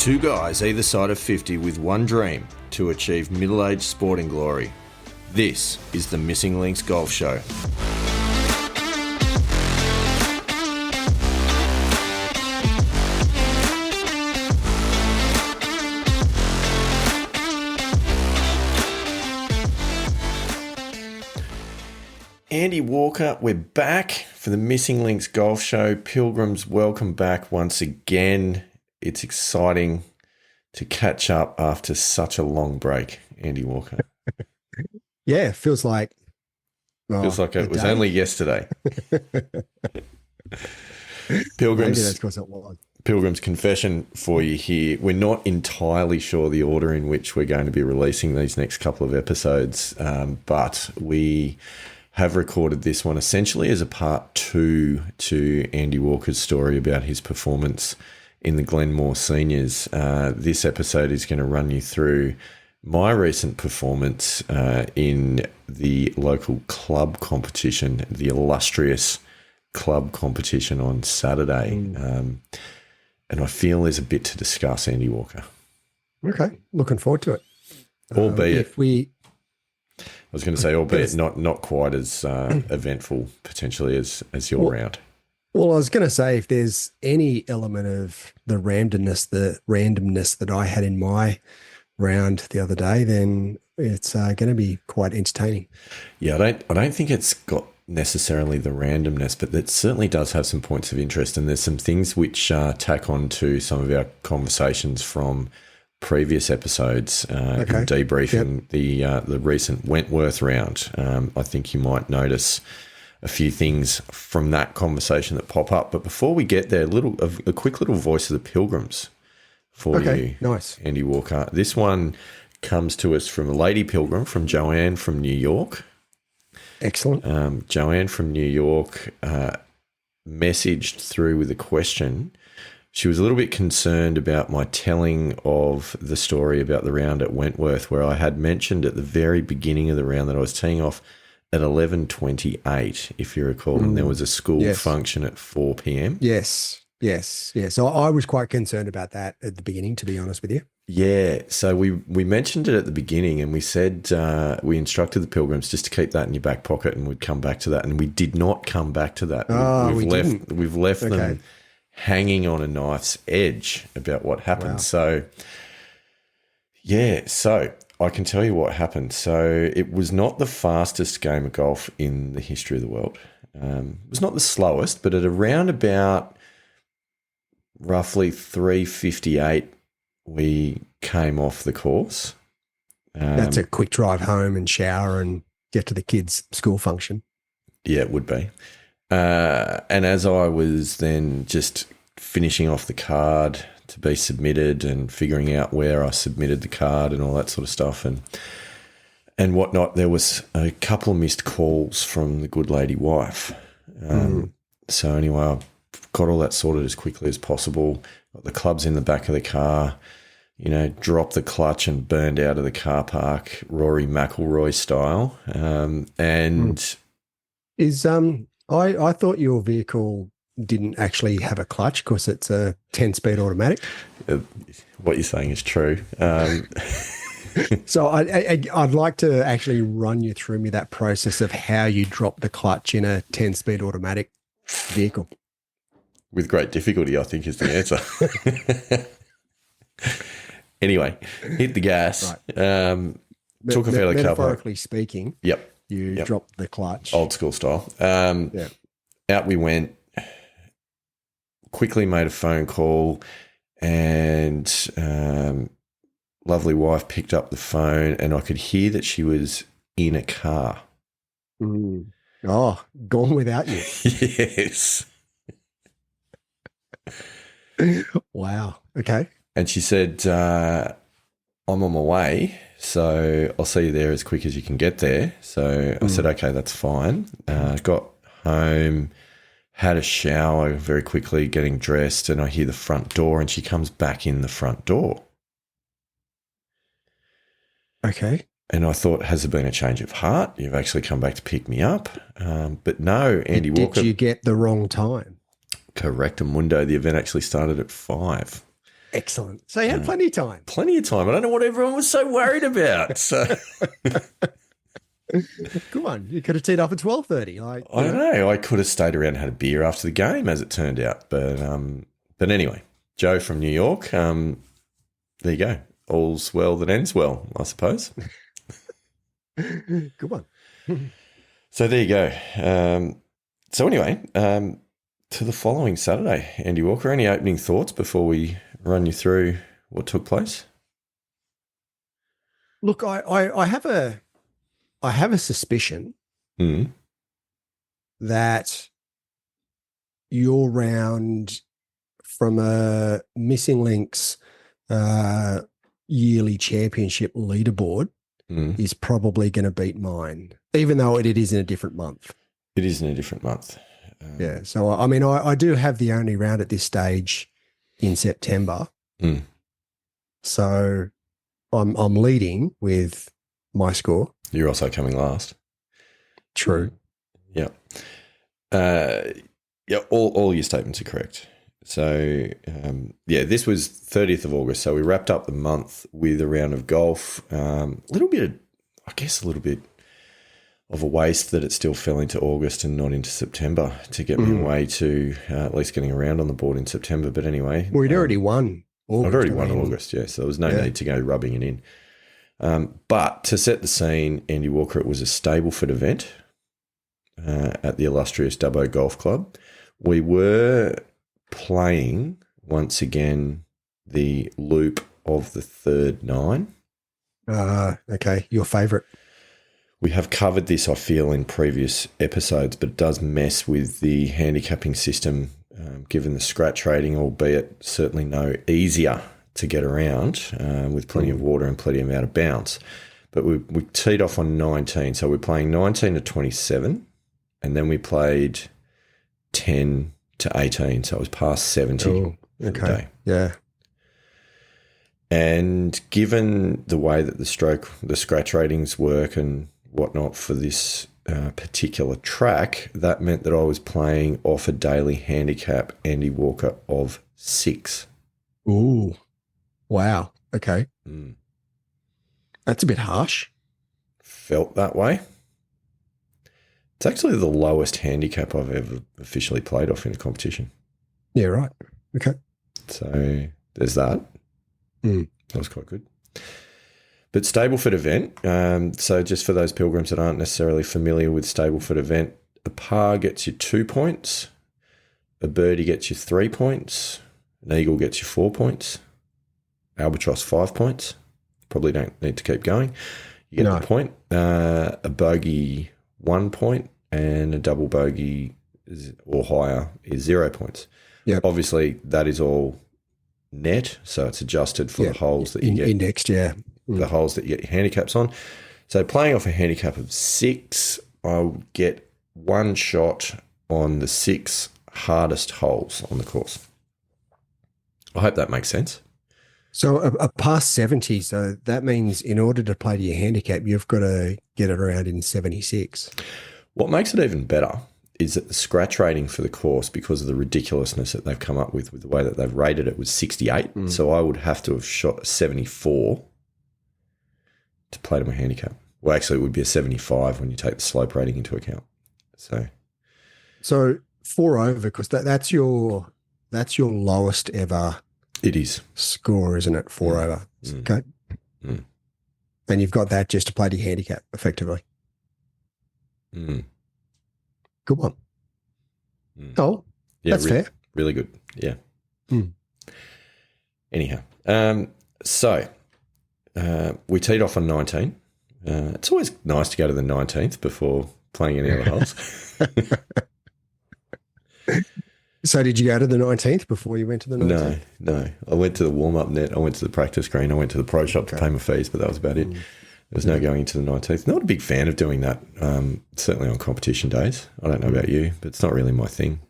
Two guys either side of 50 with one dream to achieve middle-aged sporting glory. This is the Missing Links Golf Show. Andy Walker, we're back for the Missing Links Golf Show. Pilgrims, welcome back once again. It's exciting to catch up after such a long break, Andy Walker. Yeah, feels like it was only yesterday. Pilgrims, maybe that's because it was. Pilgrim's confession for you here. We're not entirely sure the order in which we're going to be releasing these next couple of episodes, but we have recorded this one essentially as a part 2 to Andy Walker's story about his performance in the Glenmore Seniors. This episode is going to run you through my recent performance in the local club competition, the illustrious club competition on Saturday. And I feel there's a bit to discuss, Andy Walker. Okay, looking forward to it. I was going to say, albeit not quite as eventful potentially as your round. Well, I was going to say, if there's any element of the randomness that I had in my round the other day, then it's going to be quite entertaining. Yeah, I don't think it's got necessarily the randomness, but it certainly does have some points of interest, and there's some things which tack on to some of our conversations from previous episodes in debriefing the recent Wentworth round. I think you might notice a few things from that conversation that pop up. But before we get there, a quick little voice of the Pilgrims for you, nice, Andy Walker. This one comes to us from a lady pilgrim, from Joanne from New York. Excellent. Joanne from New York messaged through with a question. She was a little bit concerned about my telling of the story about the round at Wentworth, where I had mentioned at the very beginning of the round that I was teeing off at 11:28, if you recall, and there was a school function at 4 p.m. Yes. So I was quite concerned about that at the beginning, to be honest with you. Yeah, so we mentioned it at the beginning, and we said we instructed the Pilgrims just to keep that in your back pocket, and we'd come back to that, and we did not come back to that. We've left them hanging on a knife's edge about what happened. Wow. So I can tell you what happened. So it was not the fastest game of golf in the history of the world. It was not the slowest, but at around about roughly 3:58, we came off the course. That's a quick drive home and shower and get to the kids' school function. Yeah, it would be. And as I was then just finishing off the card to be submitted and figuring out where I submitted the card and all that sort of stuff and whatnot, there was a couple of missed calls from the good lady wife. So anyway, I got all that sorted as quickly as possible. Got the clubs in the back of the car, dropped the clutch and burned out of the car park, Rory McIlroy style. I thought your vehicle didn't actually have a clutch because it's a 10-speed automatic. What you're saying is true. So I'd like to actually run you through that process of how you drop the clutch in a 10-speed automatic vehicle. With great difficulty, I think, is the answer. Anyway, hit the gas. Right. Took a fairly couple. Metaphorically speaking. Yep. You dropped the clutch. Old school style. Out we went, quickly made a phone call, and lovely wife picked up the phone, and I could hear that she was in a car. Oh, gone without you. Yes. Wow. Okay. And she said, I'm on my way, so I'll see you there as quick as you can get there. So I said, okay, that's fine. Got home, had a shower very quickly, getting dressed, and I hear the front door, and she comes back in the front door. Okay. And I thought, has there been a change of heart? You've actually come back to pick me up. But no, Andy Walker. Did you get the wrong time? Correctamundo. The event actually started at 5. Excellent. So you had plenty of time. Plenty of time. I don't know what everyone was so worried about. So Good one. You could have teed off at 12:30. I don't know. I could have stayed around and had a beer after the game, as it turned out. But anyway, Joe from New York. There you go. All's well that ends well, I suppose. Good one. So there you go. So anyway, to the following Saturday, Andy Walker. Any opening thoughts before we run you through what took place? Look, I have a suspicion that your round from a Missing Links yearly championship leaderboard is probably going to beat mine, even though it is in a different month. It is in a different month. Yeah. So, I mean, I do have the only round at this stage in September. So I'm leading with my score. You're also coming last. True. Yeah. Yeah, all your statements are correct. So, this was 30th of August. So we wrapped up the month with a round of golf. A little bit of a waste that it still fell into August and not into September to get me away to at least getting a round on the board in September. But anyway. Well, you'd already won August. I'd already won August, yeah. So there was no need to go rubbing it in. But to set the scene, Andy Walker, it was a Stableford event at the illustrious Dubbo Golf Club. We were playing, once again, the loop of the third 9. Okay, your favourite. We have covered this, I feel, in previous episodes, but it does mess with the handicapping system, given the scratch rating, albeit certainly no easier to get around with plenty of water and plenty of out of bounds. But we teed off on 19, so we're playing 19 to 27, and then we played 10 to 18, so it was past 70 for the day. Yeah. And given the way that the scratch ratings work and whatnot for this particular track, that meant that I was playing off a daily handicap, Andy Walker, of 6. Ooh. Wow. Okay. That's a bit harsh. Felt that way. It's actually the lowest handicap I've ever officially played off in a competition. Yeah, right. Okay. So there's that. That was quite good. But Stableford event, so just for those pilgrims that aren't necessarily familiar with Stableford event, a par gets you 2 points, a birdie gets you 3 points, an eagle gets you 4 points, albatross 5 points. Probably don't need to keep going. You get the point. A bogey 1 point, and a double bogey or higher is 0 points. Yep. Obviously, that is all net, so it's adjusted for the holes that you get. Indexed, yeah. The holes that you get your handicaps on. So playing off a handicap of 6, I would get one shot on the 6 hardest holes on the course. I hope that makes sense. So a past 70, so that means in order to play to your handicap, you've got to get it around in 76. What makes it even better is that the scratch rating for the course, because of the ridiculousness that they've come up with the way that they've rated it, was 68. So I would have to have shot 74 to play to my handicap. Well, actually, it would be a 75 when you take the slope rating into account. So 4 over, because that's your lowest ever. It is Score, isn't it? 4 over. Okay. And you've got that just to play to your handicap, effectively. Good one. Oh, yeah, that's fair. Really good. Yeah. Anyhow, so we teed off on 19. It's always nice to go to the 19th before playing any other holes. So did you go to the 19th before you went to the 19th? No. I went to the warm-up net. I went to the practice green. I went to the pro shop to pay my fees, but that was about it. There was no going into the 19th. Not a big fan of doing that, certainly on competition days. I don't know about you, but it's not really my thing.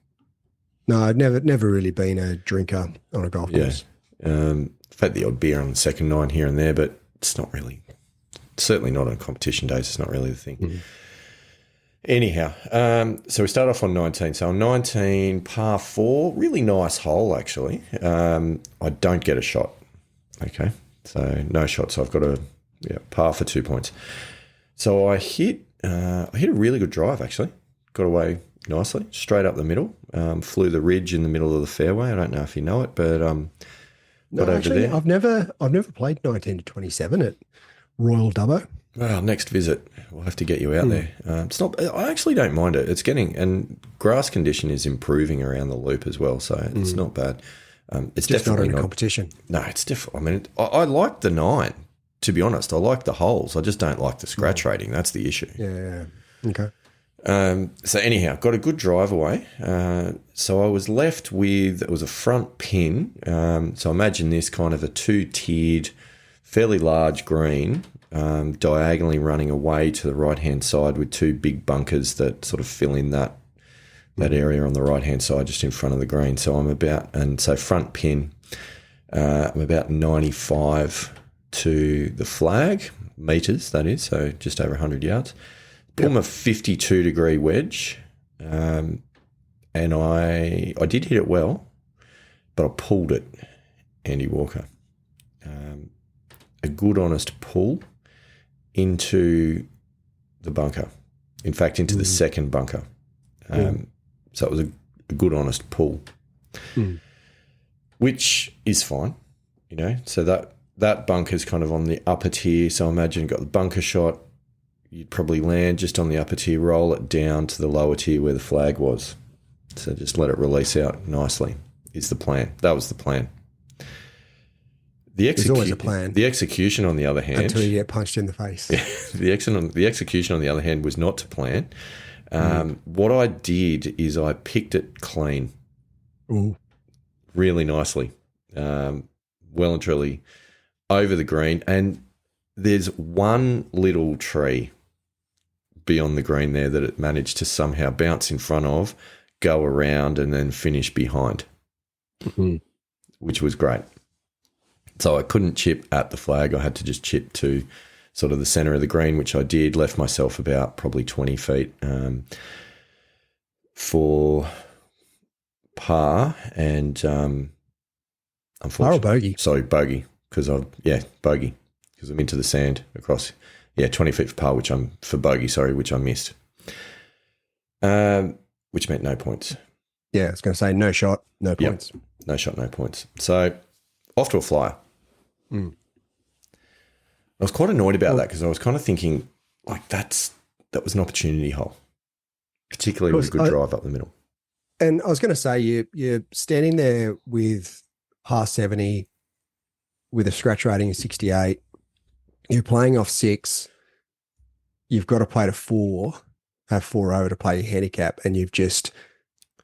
No, I've never really been a drinker on a golf course. I've had the odd beer on the second 9 here and there, but it's not really, certainly not on competition days. It's not really the thing. Anyhow, so we start off on 19. So on 19, par 4, really nice hole, actually. I don't get a shot. Okay, so no shot. So I've got a par for 2 points. So I hit a really good drive, actually. Got away nicely, straight up the middle. Flew the ridge in the middle of the fairway. I don't know if you know it, but got over actually, there. I've never played 19 to 27 at Royal Dubbo. Well, next visit, we'll have to get you out there. It's not. I actually don't mind it. It's getting, and grass condition is improving around the loop as well, so it's not bad. It's Just definitely not in a competition. No, it's different. I mean, I like the 9. To be honest, I like the holes. I just don't like the scratch rating. That's the issue. Yeah. Okay. So anyhow, got a good drive away. So I was left with, it was a front pin. So imagine this kind of a 2-tiered, fairly large green, diagonally running away to the right-hand side with 2 big bunkers that sort of fill in that area on the right-hand side just in front of the green. So so front pin, I'm about 95 to the flag, meters that is, so just over 100 yards. Pull my 52-degree wedge, and I did hit it well, but I pulled it, Andy Walker. A good, honest pull into the bunker. In fact, into the second bunker. So it was a good, honest pull, which is fine, So that bunker's kind of on the upper tier. So imagine got the bunker shot. You'd probably land just on the upper tier, roll it down to the lower tier where the flag was. So just let it release out nicely is the plan. That was the plan. There's always a plan. The execution, on the other hand... Until you get punched in the face. The execution, on the other hand, was not to plan. What I did is I picked it clean. Ooh. Really nicely. Well and truly over the green. And there's one little tree beyond the green there that it managed to somehow bounce in front of, go around, and then finish behind, which was great. So I couldn't chip at the flag. I had to just chip to sort of the centre of the green, which I did, left myself about probably 20 feet for par and unfortunately. Par or bogey? Sorry, bogey, bogey. Because I'm into the sand across, 20 feet for par, which I missed, which meant no points. Yeah, I was going to say no shot, no points. No shot, no points. So off to a flyer. I was quite annoyed about that because I was kind of thinking, like, that was an opportunity hole, particularly with a good drive up the middle. And I was going to say, you're standing there with par 70 with a scratch rating of 68. You're playing off 6. You've got to play to 4, have 4 over to play your handicap, and you've just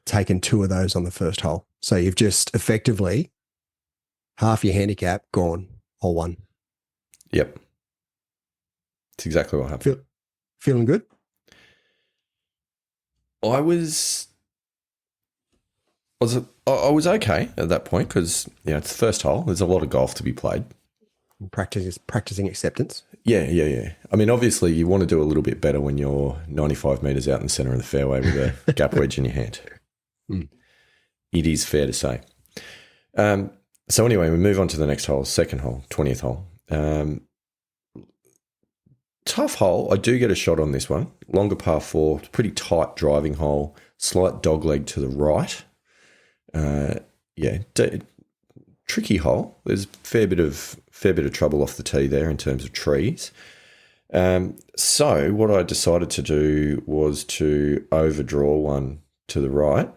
taken 2 of those on the first hole. So you've just effectively half your handicap gone, hole 1. Yep. It's exactly what happened. Feeling good? I was okay at that point because it's the first hole. There's a lot of golf to be played. Practicing acceptance. Yeah. I mean, obviously, you want to do a little bit better when you're 95 metres out in the centre of the fairway with a gap wedge in your hand. It is fair to say. So anyway, we move on to the next hole, second hole, 20th hole. Tough hole. I do get a shot on this one. Longer par 4, pretty tight driving hole, slight dogleg to the right. Tricky hole. There's a fair bit of trouble off the tee there in terms of trees. So what I decided to do was to overdraw one to the right.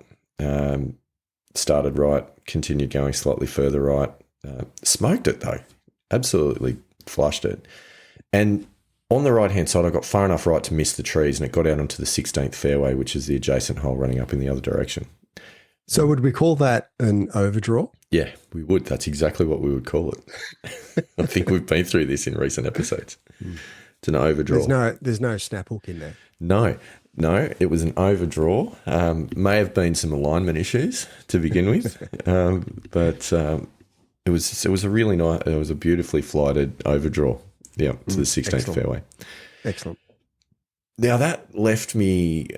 Started right, continued going slightly further right. Smoked it though. Absolutely flushed it. And on the right-hand side, I got far enough right to miss the trees and it got out onto the 16th fairway, which is the adjacent hole running up in the other direction. So would we call that an overdraw? Yeah, we would. That's exactly what we would call it. I think we've been through this in recent episodes. It's an overdraw. There's no snap hook in there. No, it was an overdraw. May have been some alignment issues to begin with, but it was a really nice. It was a beautifully flighted overdraw. Yeah, to the 16th fairway. Excellent. Now that left me.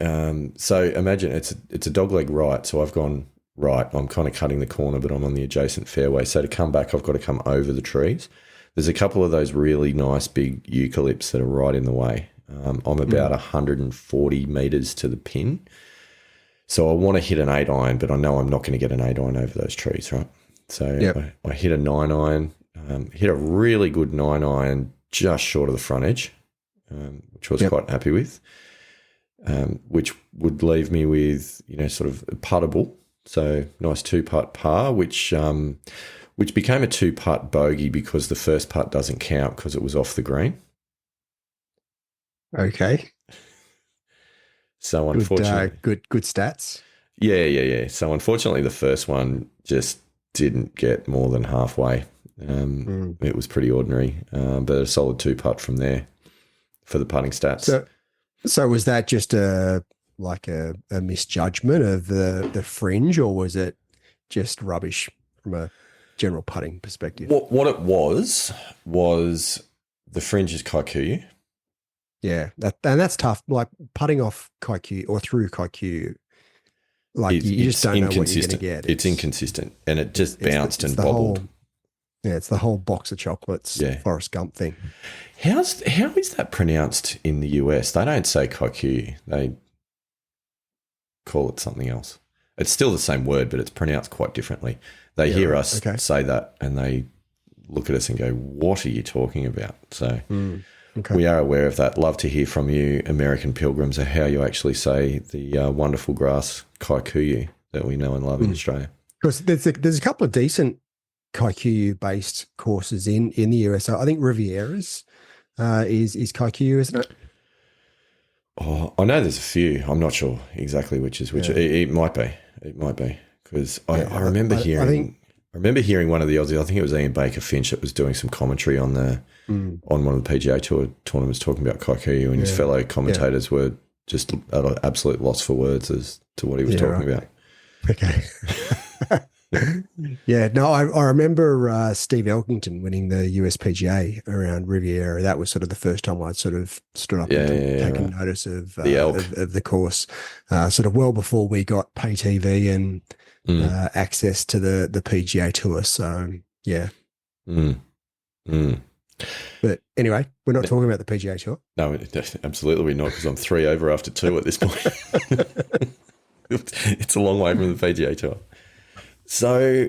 So imagine it's a dogleg right. So I've gone right. I'm kind of cutting the corner, but I'm on the adjacent fairway. So to come back, I've got to come over the trees. There's a couple of those really nice big eucalypts that are right in the way. I'm about 140 meters to the pin. So I want to hit an 8-iron, but I know I'm not going to get an 8-iron over those trees, right? So I hit a 9-iron, hit a really good 9-iron just short of the front edge, which I was quite happy with, which would leave me with, sort of puttable. So nice 2-putt par, which became a 2-putt bogey because the first putt doesn't count because it was off the green. Okay. So unfortunately, good stats. Yeah. So unfortunately, the first one just didn't get more than halfway. It was pretty ordinary, but a solid 2-putt from there for the putting stats. So was that just a misjudgment of the fringe, or was it just rubbish from a general putting perspective? What it was the fringe is Kikuyu. Yeah, that's tough. Like putting off Kikuyu or through Kikuyu, like you just don't know what you're going to get. It's inconsistent, and it just bounced and bobbled. It's the whole box of chocolates, Forrest Gump thing. How is that pronounced in the US? They don't say Kikuyu. They call it something else. It's still the same word, but it's pronounced quite differently. They hear us say that, and they look at us and go, "What are you talking about?" So. We are aware of that. Love to hear from you, American pilgrims, of how you actually say the wonderful grass Kikuyu that we know and love in Australia. Because there's a couple of decent Kikuyu-based courses in the US. I think Riviera's is Kikuyu, isn't it? Oh, I know there's a few. I'm not sure exactly which is which. It might be. It might be because I remember hearing. I remember hearing one of the Aussies, I think it was Ian Baker Finch, that was doing some commentary on on one of the PGA Tour tournaments talking about Kikuyu, and his fellow commentators were just at an absolute loss for words as to what he was talking about. Okay. I remember Steve Elkington winning the US PGA around Riviera. That was sort of the first time I'd sort of stood up and taken notice of the course, sort of well before we got pay TV and access to the PGA Tour. So, yeah. But anyway, we're not talking about the PGA Tour. No, absolutely we're not, because I'm 3 over after 2 at this point. It's a long way from the PGA Tour. So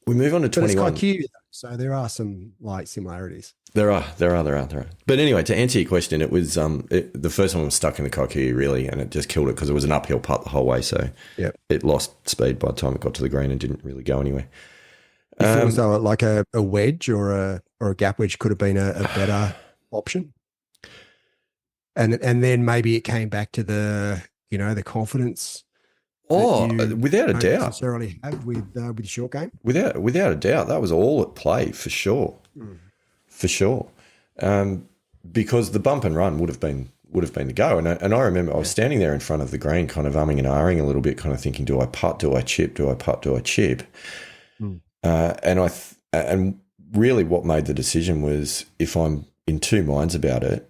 we move on to 21. But it's quite cute, so there are some similarities. There are. But anyway, to answer your question, it was the first one was stuck in the Kikuyu really, and it just killed it because it was an uphill putt the whole way. So it lost speed by the time it got to the green and didn't really go anywhere. It was like a wedge or a gap wedge could have been a better option. And then maybe it came back to the confidence. Without a doubt. Necessarily have with the short game. Without a doubt, that was all at play for sure. For sure, because the bump and run would have been the go. And I remember I was standing there in front of the green, kind of umming and ahhing a little bit, kind of thinking, do I putt? Do I chip? Do I putt? Do I chip? And really, what made the decision was, if I'm in two minds about it,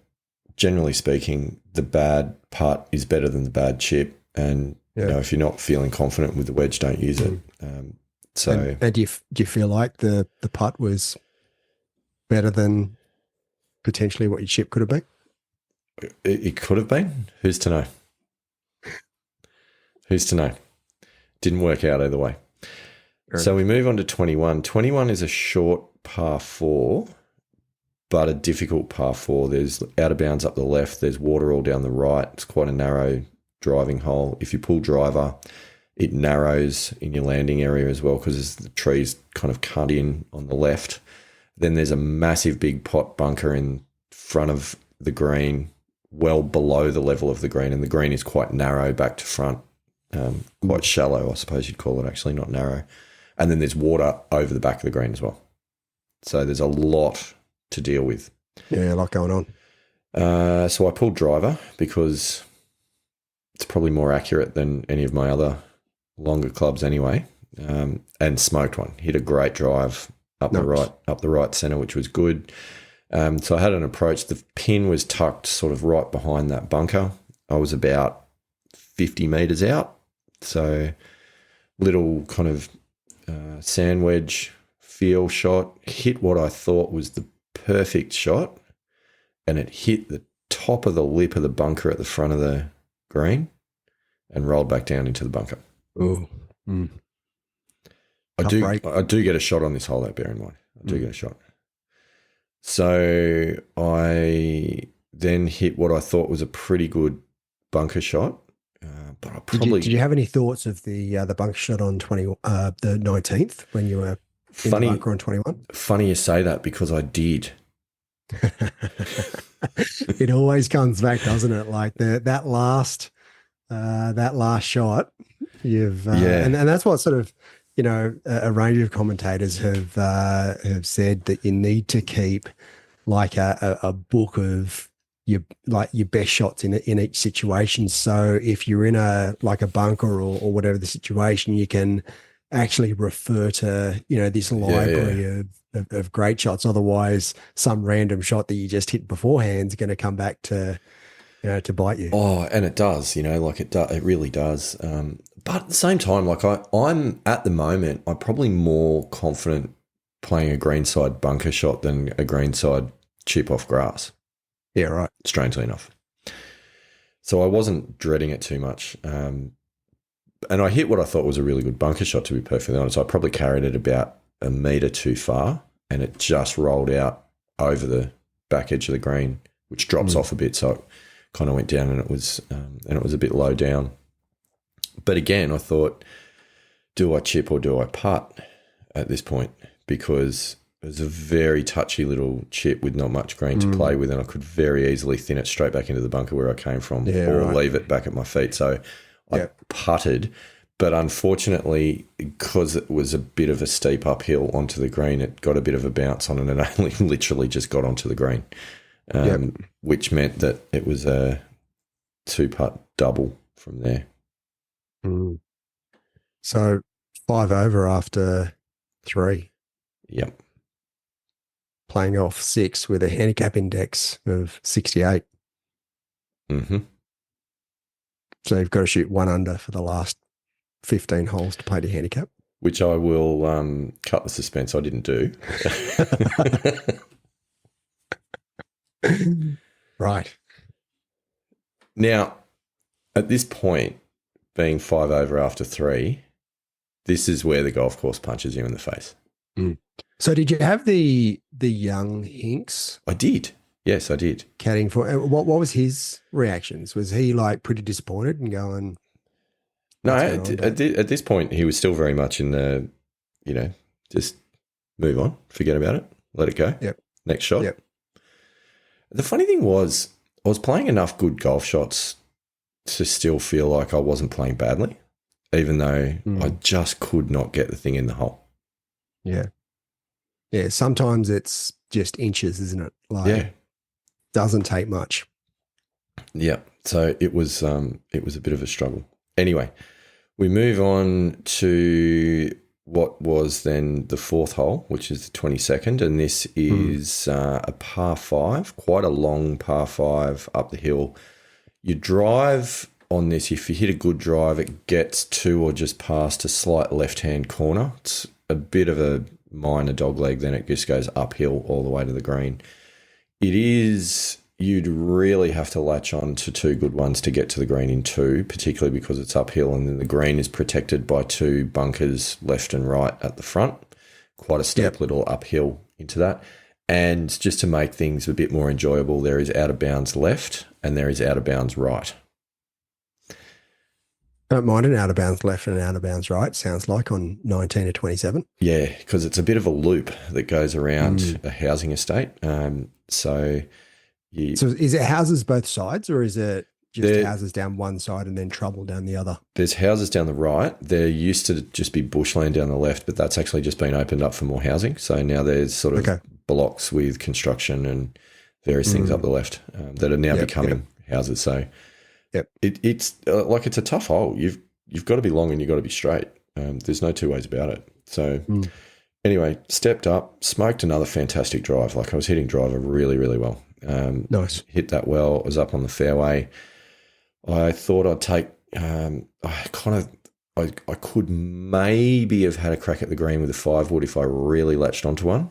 generally speaking, the bad putt is better than the bad chip, and if you're not feeling confident with the wedge, don't use it. And do you feel like the putt was better than potentially what your chip could have been? It could have been. Who's to know? Who's to know? Didn't work out either way. So we move on to 21. 21 is a short par 4, but a difficult par 4. There's out of bounds up the left. There's water all down the right. It's quite a narrow driving hole. If you pull driver, it narrows in your landing area as well, because the trees kind of cut in on the left. Then there's a massive big pot bunker in front of the green, well below the level of the green, and the green is quite narrow back to front, quite shallow, I suppose you'd call it, actually, not narrow. And then there's water over the back of the green as well. So there's a lot to deal with. Yeah, a lot going on. So I pulled driver because it's probably more accurate than any of my other longer clubs anyway, and smoked one. Hit a great drive up the right centre, which was good. So I had an approach. The pin was tucked sort of right behind that bunker. I was about 50 metres out. So little kind of sand wedge feel shot, hit what I thought was the perfect shot, and it hit the top of the lip of the bunker at the front of the green and rolled back down into the bunker. Oh, I do get a shot on this hole, though, bear in mind. I do get a shot. So I then hit what I thought was a pretty good bunker shot. But I probably did you have any thoughts of the bunker shot on the 19th when you were in the bunker on 21? Funny you say that, because I did. It always comes back, doesn't it? Like that last shot, and that's what sort of, a range of commentators have said, that you need to keep like a book of your best shots in each situation. So if you're in a bunker or whatever the situation, you can actually refer to this library of great shots. Otherwise, some random shot that you just hit beforehand is going to come back to bite you. Oh, and it does, it really does. But at the same time, like I'm at the moment, I'm probably more confident playing a greenside bunker shot than a greenside chip off grass. Yeah, right. Strangely enough. So I wasn't dreading it too much. And I hit what I thought was a really good bunker shot, to be perfectly honest. I probably carried it about a metre too far, and it just rolled out over the back edge of the green, which drops off a bit. So it kind of went down, and it was a bit low down. But again, I thought, do I chip or do I putt at this point? Because it was a very touchy little chip with not much green to play with, and I could very easily thin it straight back into the bunker where I came from, leave it back at my feet. So I putted, but unfortunately, because it was a bit of a steep uphill onto the green, it got a bit of a bounce on it, and it only literally just got onto the green, which meant that it was a 2-putt double from there. So 5 over after 3. Yep. Playing off 6 with a handicap index of 68. Mm-hmm. So you've got to shoot 1 under for the last 15 holes to play the handicap. Which I will cut the suspense. I didn't do. Right. Now, at this point, being 5 over after 3, this is where the golf course punches you in the face. So did you have the young Hinks? I did. Yes, I did. Caddying for what was his reactions? Was he like pretty disappointed and going? No, at this point, he was still very much in the, just move on, forget about it, let it go. Yep. Next shot. Yep. The funny thing was, I was playing enough good golf shots to still feel like I wasn't playing badly, even though I just could not get the thing in the hole. Yeah. Yeah. Sometimes it's just inches, isn't it? Like, doesn't take much. Yeah. So it was a bit of a struggle. Anyway, we move on to what was then the 4th hole, which is the 22nd, and this is a par 5, quite a long par 5 up the hill. You drive on this, if you hit a good drive, it gets to or just past a slight left-hand corner. It's a bit of a minor dogleg, then it just goes uphill all the way to the green. You'd really have to latch on to 2 good ones to get to the green in 2, particularly because it's uphill, and then the green is protected by 2 bunkers left and right at the front. Quite a steep little uphill into that. And just to make things a bit more enjoyable, there is out of bounds left and there is out of bounds right. Don't mind an out of bounds left and an out of bounds right, sounds like, on 19 to 27. Yeah, because it's a bit of a loop that goes around a housing estate. So is it houses both sides, or is it just houses down one side and then trouble down the other? There's houses down the right. There used to just be bushland down the left, but that's actually just been opened up for more housing. So now there's sort of blocks with construction and various things up the left that are now becoming houses. So it's like it's a tough hole. You've got to be long and you've got to be straight. There's no two ways about it. So Anyway, stepped up, smoked another fantastic drive. Like I was hitting driver really, really well. Nice. Hit that well. Was up on the fairway. I thought I'd take. I could maybe have had a crack at the green with a 5-wood if I really latched onto one,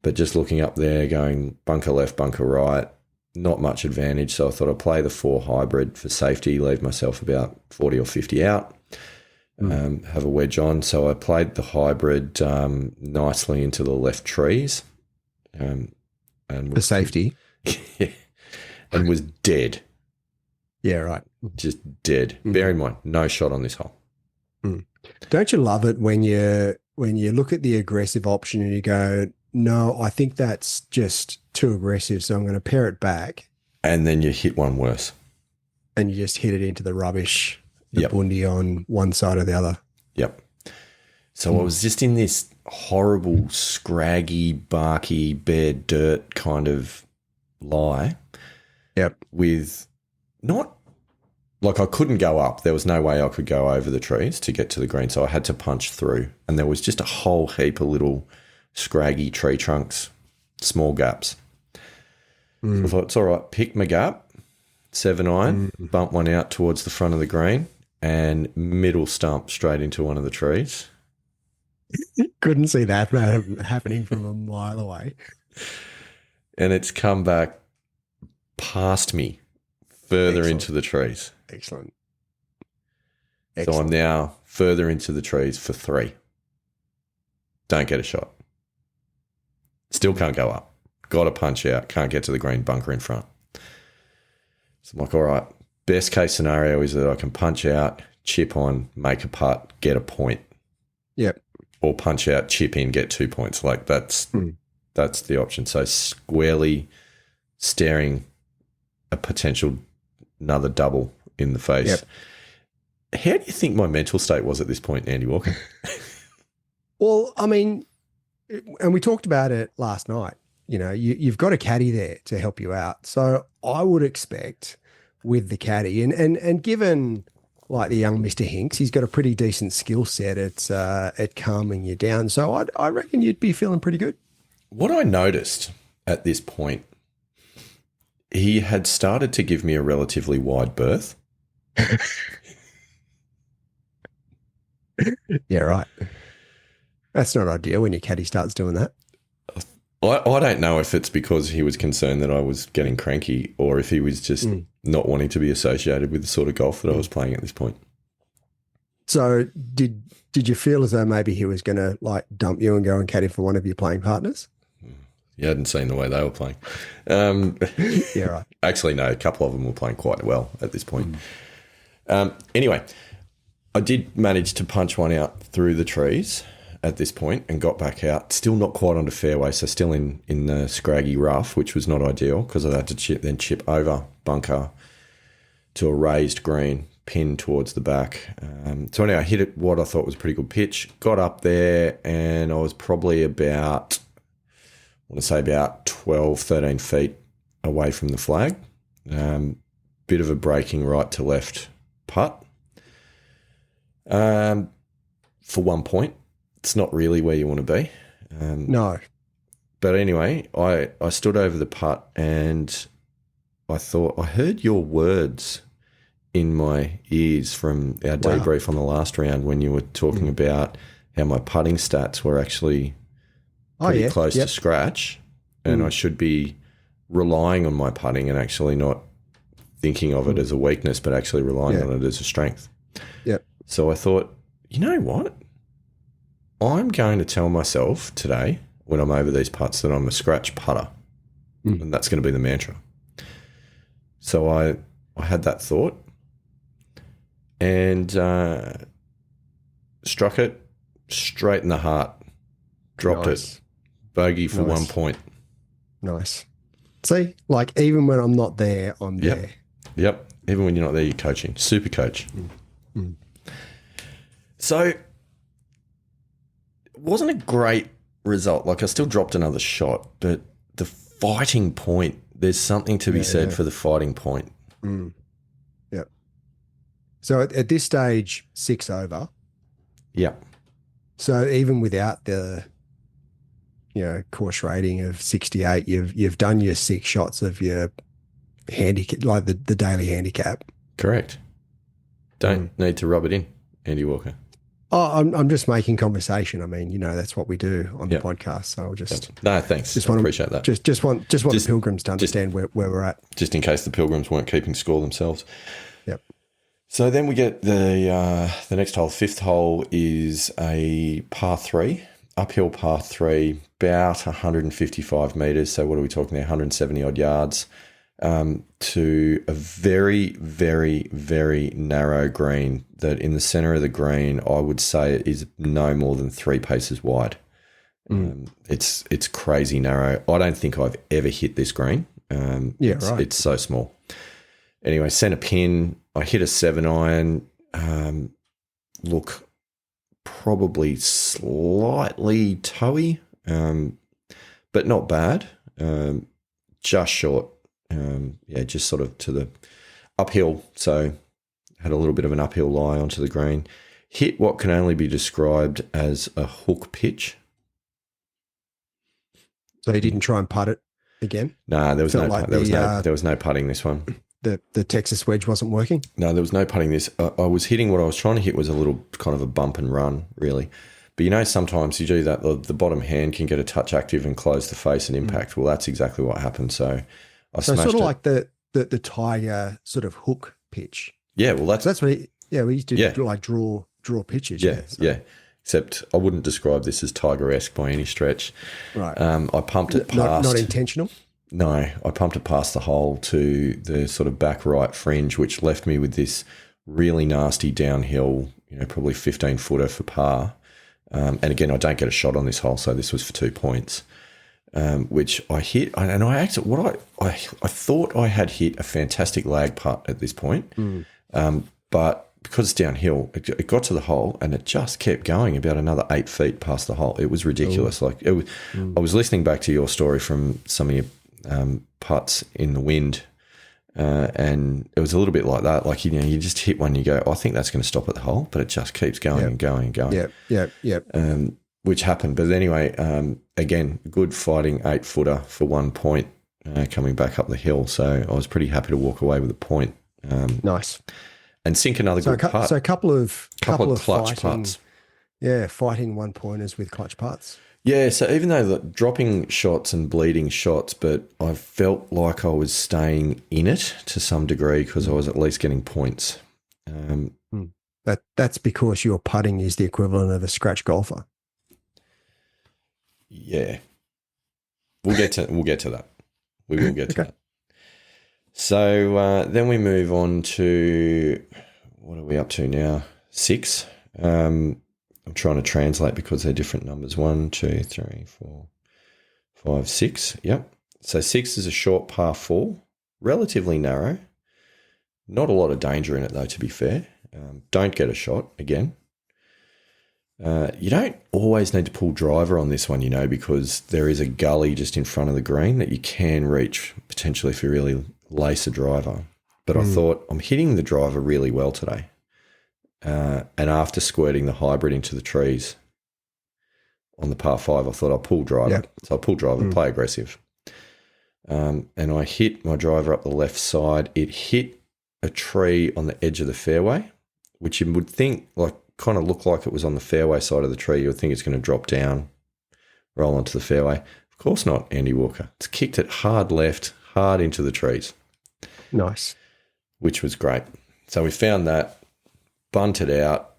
but just looking up there, going bunker left, bunker right, not much advantage. So I thought I'd play the 4 hybrid for safety, leave myself about 40 or 50 out. Have a wedge on. So I played the hybrid nicely into the left trees. And For safety. Yeah, and was dead. Yeah, right. Just dead. Bear in mind, no shot on this hole. Don't you love it when you look at the aggressive option and you go, no, I think that's just too aggressive, so I'm going to pare it back. And then you hit one worse. And you just hit it into the rubbish, the Yep. bundi on one side or the other. Yep. So I was just in this horrible, scraggy, barky, bare dirt kind of lie. Yep. With not like I couldn't go up. There was no way I could go over the trees to get to the green. So I had to punch through. And there was just a whole heap of little scraggy tree trunks, small gaps. So I thought, it's all right, pick my gap, 7-iron, bump one out towards the front of the green and middle stump straight into one of the trees. Couldn't see that happening from a mile away. And it's come back past me further Excellent. into the trees. Excellent. So I'm now further into the trees for 3. Don't get a shot. Still can't go up. Got to punch out. Can't get to the green, bunker in front. So I'm like, all right, best case scenario is that I can punch out, chip on, make a putt, get a point. Yep. Or punch out, chip in, get 2 points. Like that's the option. So squarely staring a potential another double in the face. Yep. How do you think my mental state was at this point, Andy Walker? Well, I mean, and we talked about it last night. You know, you've got a caddy there to help you out. So I would expect with the caddy and given like the young Mr. Hinks, he's got a pretty decent skill set at calming you down. So I reckon you'd be feeling pretty good. What I noticed at this point, he had started to give me a relatively wide berth. Yeah, right. That's not ideal when your caddy starts doing that. I don't know if it's because he was concerned that I was getting cranky or if he was just not wanting to be associated with the sort of golf that I was playing at this point. So did you feel as though maybe he was going to like dump you and go and caddy for one of your playing partners? You hadn't seen the way they were playing. Yeah, right. Actually, no, a couple of them were playing quite well at this point. Anyway, I did manage to punch one out through the trees at this point and got back out. Still not quite onto fairway, so still in the scraggy rough, which was not ideal because I had to chip over bunker to a raised green, pin towards the back. So anyway, I hit it what I thought was a pretty good pitch, got up there, and I was probably about 12, 13 feet away from the flag. Bit of a breaking right to left putt for 1 point. It's not really where you want to be. No. But anyway, I stood over the putt and I thought I heard your words in my ears from our debrief on the last round when you were talking about how my putting stats were actually pretty close to scratch and I should be relying on my putting and actually not thinking of it as a weakness but actually relying on it as a strength. Yep. So I thought, you know what? I'm going to tell myself today when I'm over these putts that I'm a scratch putter and that's going to be the mantra. So I had that thought and struck it straight in the heart, dropped it, bogey for 1 point. Nice. See, like even when I'm not there, I'm there. Yep. Even when you're not there, you're coaching. Super coach. So it wasn't a great result. Like I still dropped another shot, but the fighting point, there's something to be said for the fighting point. Yep. So at this stage, 6 over. Yep. So even without the course rating of 68. You've done your 6 shots of your handicap, like the daily handicap. Correct. Don't need to rub it in, Andy Walker. Oh, I'm just making conversation. I mean, that's what we do on the podcast. So I'll just no, thanks. I appreciate that. Just want the pilgrims to understand where we're at. Just in case the pilgrims weren't keeping score themselves. Yep. So then we get the next hole. Fifth hole is a par 3, uphill par 3, about 155 metres. So what are we talking there? 170 odd yards to a very, very, very narrow green that in the centre of the green, I would say is no more than 3 paces wide. It's crazy narrow. I don't think I've ever hit this green. Right. It's so small. Anyway, centre pin. I hit a 7-iron. Look, probably slightly toey, but not bad. Just short. Just sort of to the uphill. So had a little bit of an uphill lie onto the green. Hit what can only be described as a hook pitch. So you didn't try and putt it again? No, there was there was no putting this one. The Texas wedge wasn't working? No, there was no putting this. I was hitting what I was trying to hit was a little kind of a bump and run, really. But sometimes you do that. The bottom hand can get a touch active and close the face and impact. Well, that's exactly what happened. So I smashed sort of it. Like the Tiger sort of hook pitch. Yeah, well, that's what we used to like draw pitches. Yeah. Except I wouldn't describe this as Tiger-esque by any stretch. Right. I pumped it past. Not intentional? No, I pumped it past the hole to the sort of back right fringe, which left me with this really nasty downhill, probably 15-footer for par. And again, I don't get a shot on this hole, so this was for 2 points, which I hit. And I actually, I thought I had hit a fantastic lag putt at this point, but because it's downhill, it got to the hole and it just kept going about another 8 feet past the hole. It was ridiculous. I was listening back to your story from some of your putts in the wind, and it was a little bit like that. Like, you just hit one, you go, I think that's going to stop at the hole, but it just keeps going and going and going. Yep. Which happened. But anyway, again, good fighting 8-footer for 1 point coming back up the hill. So I was pretty happy to walk away with a point. Nice. And sink another good putt. So a couple of clutch putts. Yeah, fighting 1-pointers with clutch putts. Yeah, so even though dropping shots and bleeding shots, but I felt like I was staying in it to some degree because I was at least getting points. That's because your putting is the equivalent of a scratch golfer. Yeah, we'll get to that. We will get to that. So then we move on to, what are we up to now? 6. I'm trying to translate because they're different numbers. 1, 2, 3, 4, 5, 6. Yep. So 6 is a short par 4, relatively narrow. Not a lot of danger in it though, to be fair. Don't get a shot again. You don't always need to pull driver on this one, because there is a gully just in front of the green that you can reach potentially if you really lace a driver. But I thought, I'm hitting the driver really well today. And after squirting the hybrid into the trees on the par 5, I thought I'll pull driver. Yep. So I pull driver, play aggressive. And I hit my driver up the left side. It hit a tree on the edge of the fairway, which you would think kind of looked like it was on the fairway side of the tree. You would think it's going to drop down, roll onto the fairway. Of course not, Andy Walker. It's kicked it hard left, hard into the trees. Nice. Which was great. So we found that, bunted out,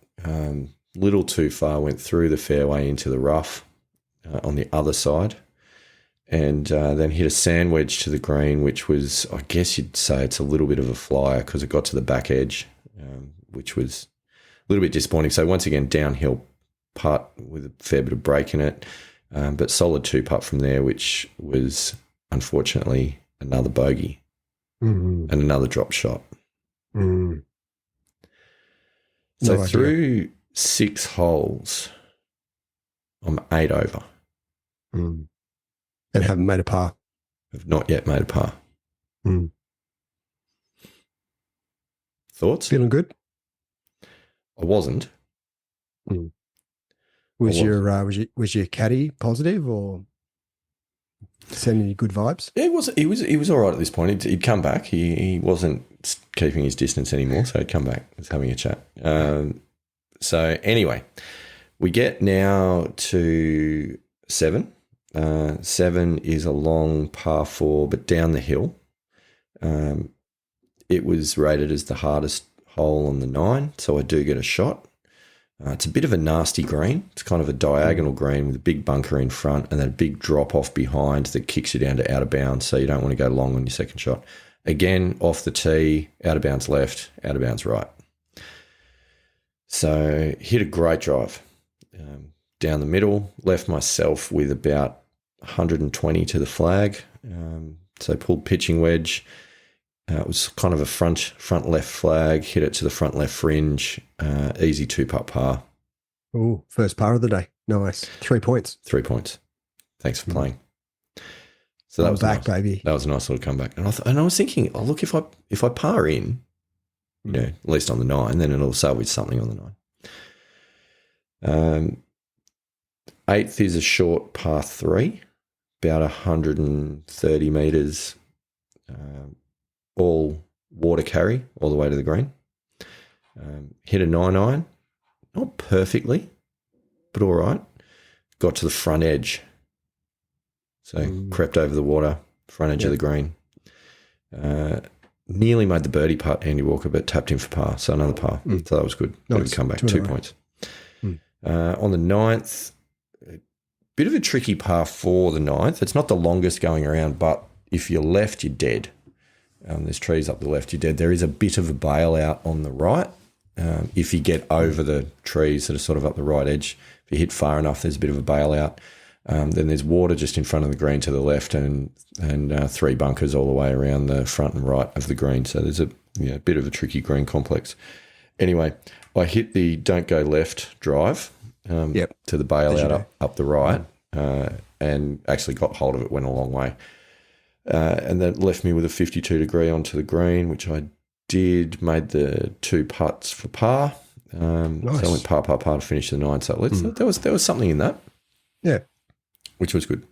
little too far, went through the fairway into the rough on the other side, and then hit a sand wedge to the green, which was, I guess you'd say it's a little bit of a flyer because it got to the back edge, which was a little bit disappointing. So once again, downhill putt with a fair bit of break in it, but solid 2-putt from there, which was unfortunately another bogey and another drop shot. So through 6 holes, I'm 8 over. And haven't made a par. Have not yet made a par. Thoughts? Feeling good? I wasn't. Was your caddy positive or? Sending you good vibes? Yeah, he was all right at this point. He'd come back. He wasn't keeping his distance anymore, so he'd come back. He was having a chat. So anyway, we get now to 7. 7 is a long par 4, but down the hill. It was rated as the hardest hole on the 9, so I do get a shot. It's a bit of a nasty green. It's kind of a diagonal green with a big bunker in front and then a big drop off behind that kicks you down to out of bounds, so you don't want to go long on your second shot. Again, off the tee, out of bounds left, out of bounds right. So hit a great drive down the middle, left myself with about 120 to the flag. So pulled pitching wedge. It was kind of a front left flag, hit it to the front left fringe, easy 2-putt par. Oh, first par of the day. Nice. 3 points. 3 points. Thanks for playing. So that was back, nice. baby. That was a nice little comeback. And I was thinking, oh, look, if I par in, at least on the 9, then it'll salvage something on the 9. 8th is a short par 3, about 130 metres. All water carry all the way to the green. Hit a 9-iron, not perfectly, but all right. Got to the front edge. So crept over the water, front edge of the green. Nearly made the birdie putt, Andy Walker, but tapped in for par, so another par. So that was good. Nice. Come back, 2 points. On the 9th, a bit of a tricky par 4, the 9th. It's not the longest going around, but if you're left, you're dead. There's trees up the left, you're dead. There is a bit of a bailout on the right. If you get over the trees that are sort of up the right edge, if you hit far enough, there's a bit of a bailout. Then there's water just in front of the green to the left and 3 bunkers all the way around the front and right of the green. So there's a bit of a tricky green complex. Anyway, I hit the don't go left drive to the bailout up the right and actually got hold of it, went a long way. And that left me with a 52-degree onto the green, which I did, made the 2 putts for par. Nice. So I went par to finish the 9. So there was something in that. Yeah. Which was good.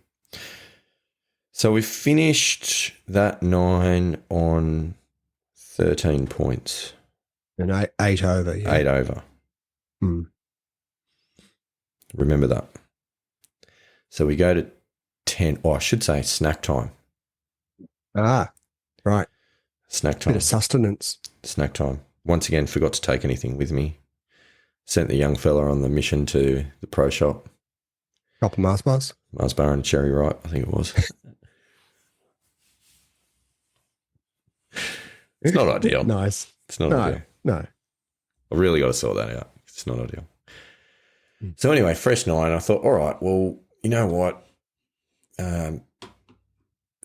So we finished that 9 on 13 points. And 8 over. Yeah. 8 over. Remember that. So we go to 10. Oh, I should say snack time. Ah, right. Snack time. Bit of sustenance. Snack time. Once again, forgot to take anything with me. Sent the young fella on the mission to the pro shop. Couple Mars bars. Mars bar and a cherry ripe, I think it was. It's not ideal. Nice. It's not ideal. No. I really got to sort that out. It's not ideal. So anyway, fresh 9. I thought, all right, well, you know what?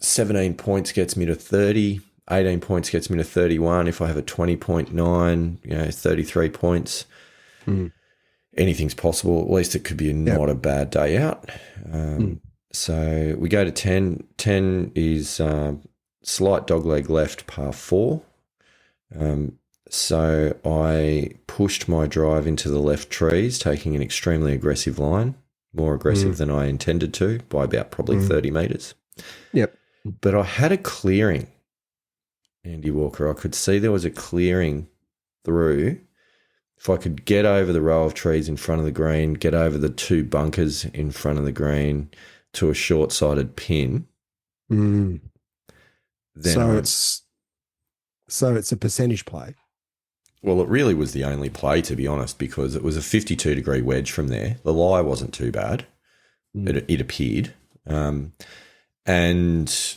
17 points gets me to 30. 18 points gets me to 31. If I have a 20.9, 33 points. Anything's possible. At least it could be not a bad day out. So we go to 10. 10 is slight dogleg left, par 4. So I pushed my drive into the left trees, taking an extremely aggressive line, more aggressive than I intended to by about probably 30 metres. Yep. But I had a clearing, Andy Walker. I could see there was a clearing through. If I could get over the row of trees in front of the green, get over the 2 bunkers in front of the green to a short-sighted pin, then so it's a percentage play. Well, it really was the only play, to be honest, because it was a 52-degree wedge from there. The lie wasn't too bad. It appeared. And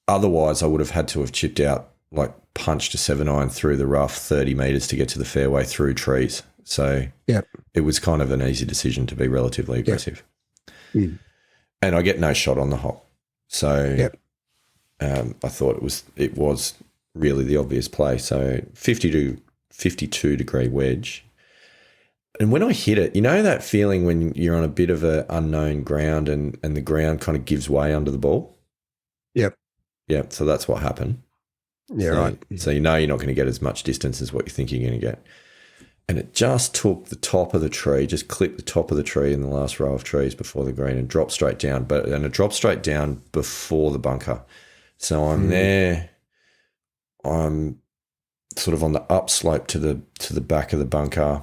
otherwise I would have had to have chipped out, like punched a 7-iron through the rough 30 metres to get to the fairway through trees. So it was kind of an easy decision to be relatively aggressive. And I get no shot on the hole. So I thought it was really the obvious play. So 52-degree wedge. And when I hit it, you know that feeling when you're on a bit of an unknown ground and the ground kind of gives way under the ball? Yep, so that's what happened. Yeah, right. So you know you're not going to get as much distance as what you think you're going to get. and it just took the top of the tree, just clipped the top of the tree in the last row of trees before the green and dropped straight down. And it dropped straight down before the bunker. So I'm there. I'm sort of on the upslope to the back of the bunker,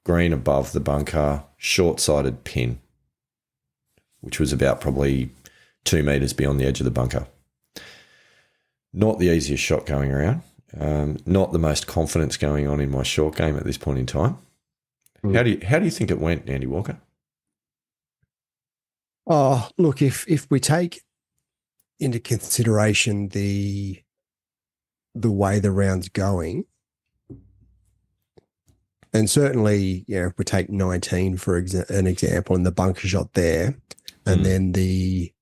green above the bunker, short-sided pin, which was about probably 2 meters beyond the edge of the bunker. Not the easiest shot going around. Not the most confidence going on in my short game at this point in time. How do you think it went, Andy Walker? Oh, look, if we take into consideration the way the round's going, and certainly, if we take 19 for an example, and the bunker shot there, and then the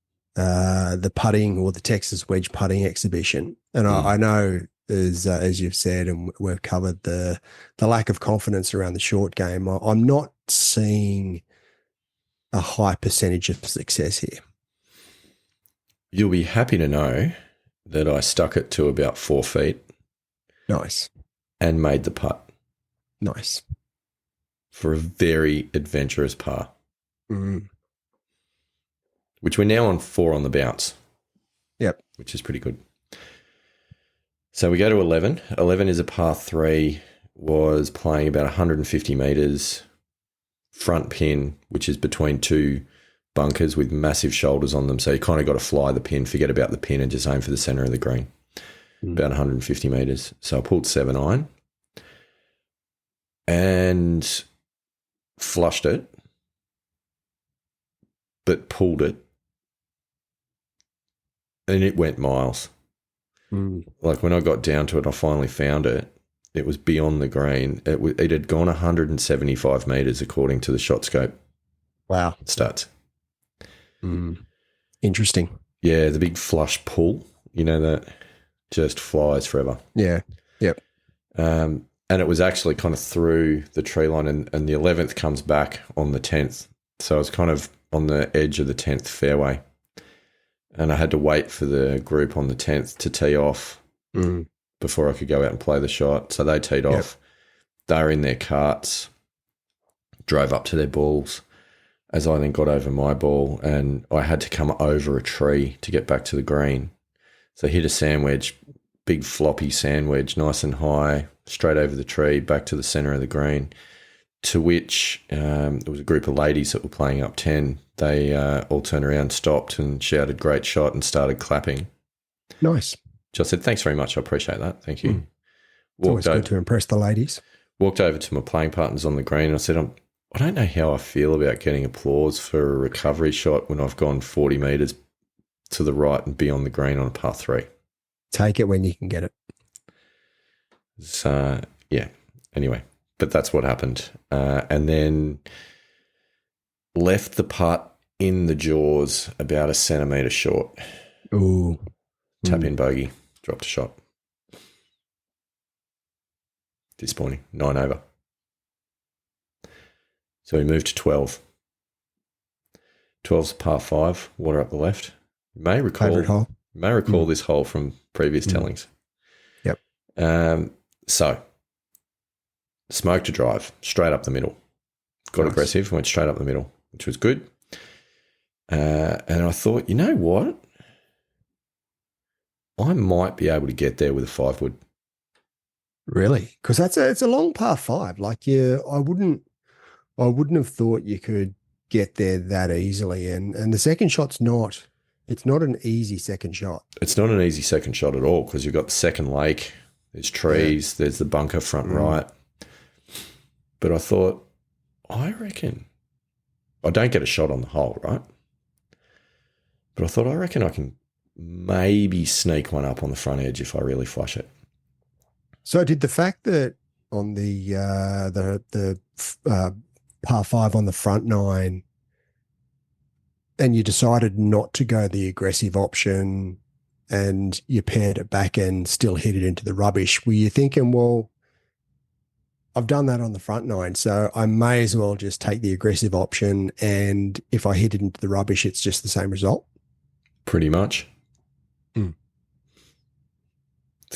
putting or the Texas wedge putting exhibition, and I know as you've said, and we've covered the lack of confidence around the short game. I'm not seeing a high percentage of success here. You'll be happy to know that I stuck it to about 4 feet. Nice. And made the putt. Nice. For a very adventurous par. Mm. Which we're now on 4 on the bounce. Yep. Which is pretty good. So we go to 11. 11 is a par 3, was playing about 150 metres, front pin, which is between 2 bunkers with massive shoulders on them. So you kind of got to fly the pin, forget about the pin and just aim for the centre of the green. About 150 metres. So I pulled 7 iron and flushed it, but pulled it, and it went miles. Like when I got down to it, I finally found it. It was beyond the green. It had gone 175 metres according to the shot scope. Wow. Stats. Interesting. Yeah, the big flush pull, that just flies forever. Yeah. Yep. And it was actually kind of through the tree line, and the 11th comes back on the 10th. So I was kind of on the edge of the 10th fairway. And I had to wait for the group on the 10th to tee off before I could go out and play the shot. So they teed off. They were in their carts, drove up to their balls, as I then got over my ball, and I had to come over a tree to get back to the green. So I hit a sand wedge, big floppy sand wedge, nice and high, straight over the tree, back to the centre of the green, to which there was a group of ladies that were playing up 10. They all turned around, stopped and shouted, "Great shot," and started clapping. Nice. Just said, "Thanks very much. I appreciate that. Thank you." It's always good to impress the ladies. Walked over to my playing partners on the green and I said, I don't know how I feel about getting applause for a recovery shot when I've gone 40 metres to the right and beyond the green on a par 3. Take it when you can get it. So, yeah. Anyway, but that's what happened. And then left the putt in the jaws about a centimetre short. Ooh. Tap in bogey. Dropped a shot. Disappointing. 9 over. So we moved to 12. 12's par 5, water up the left. You may recall, Favourite hole. this hole from previous tellings. Yep. So, smoked a drive, straight up the middle. Got aggressive, went straight up the middle, which was good. And I thought, you know what? I might be able to get there with a 5-wood. Really? Because it's a long par 5. Like I wouldn't have thought you could get there that easily. And the second shot's it's not an easy second shot. It's not an easy second shot at all because you've got the second lake, there's trees, there's the bunker front right. But I thought, I reckon I don't get a shot on the hole, right? But I thought, I reckon I can maybe sneak one up on the front edge if I really flush it. So did the fact that on the par 5 on the front 9, and you decided not to go the aggressive option and you paired it back and still hit it into the rubbish, were you thinking, well, I've done that on the front 9, so I may as well just take the aggressive option, and if I hit it into the rubbish, it's just the same result? Pretty much. Let's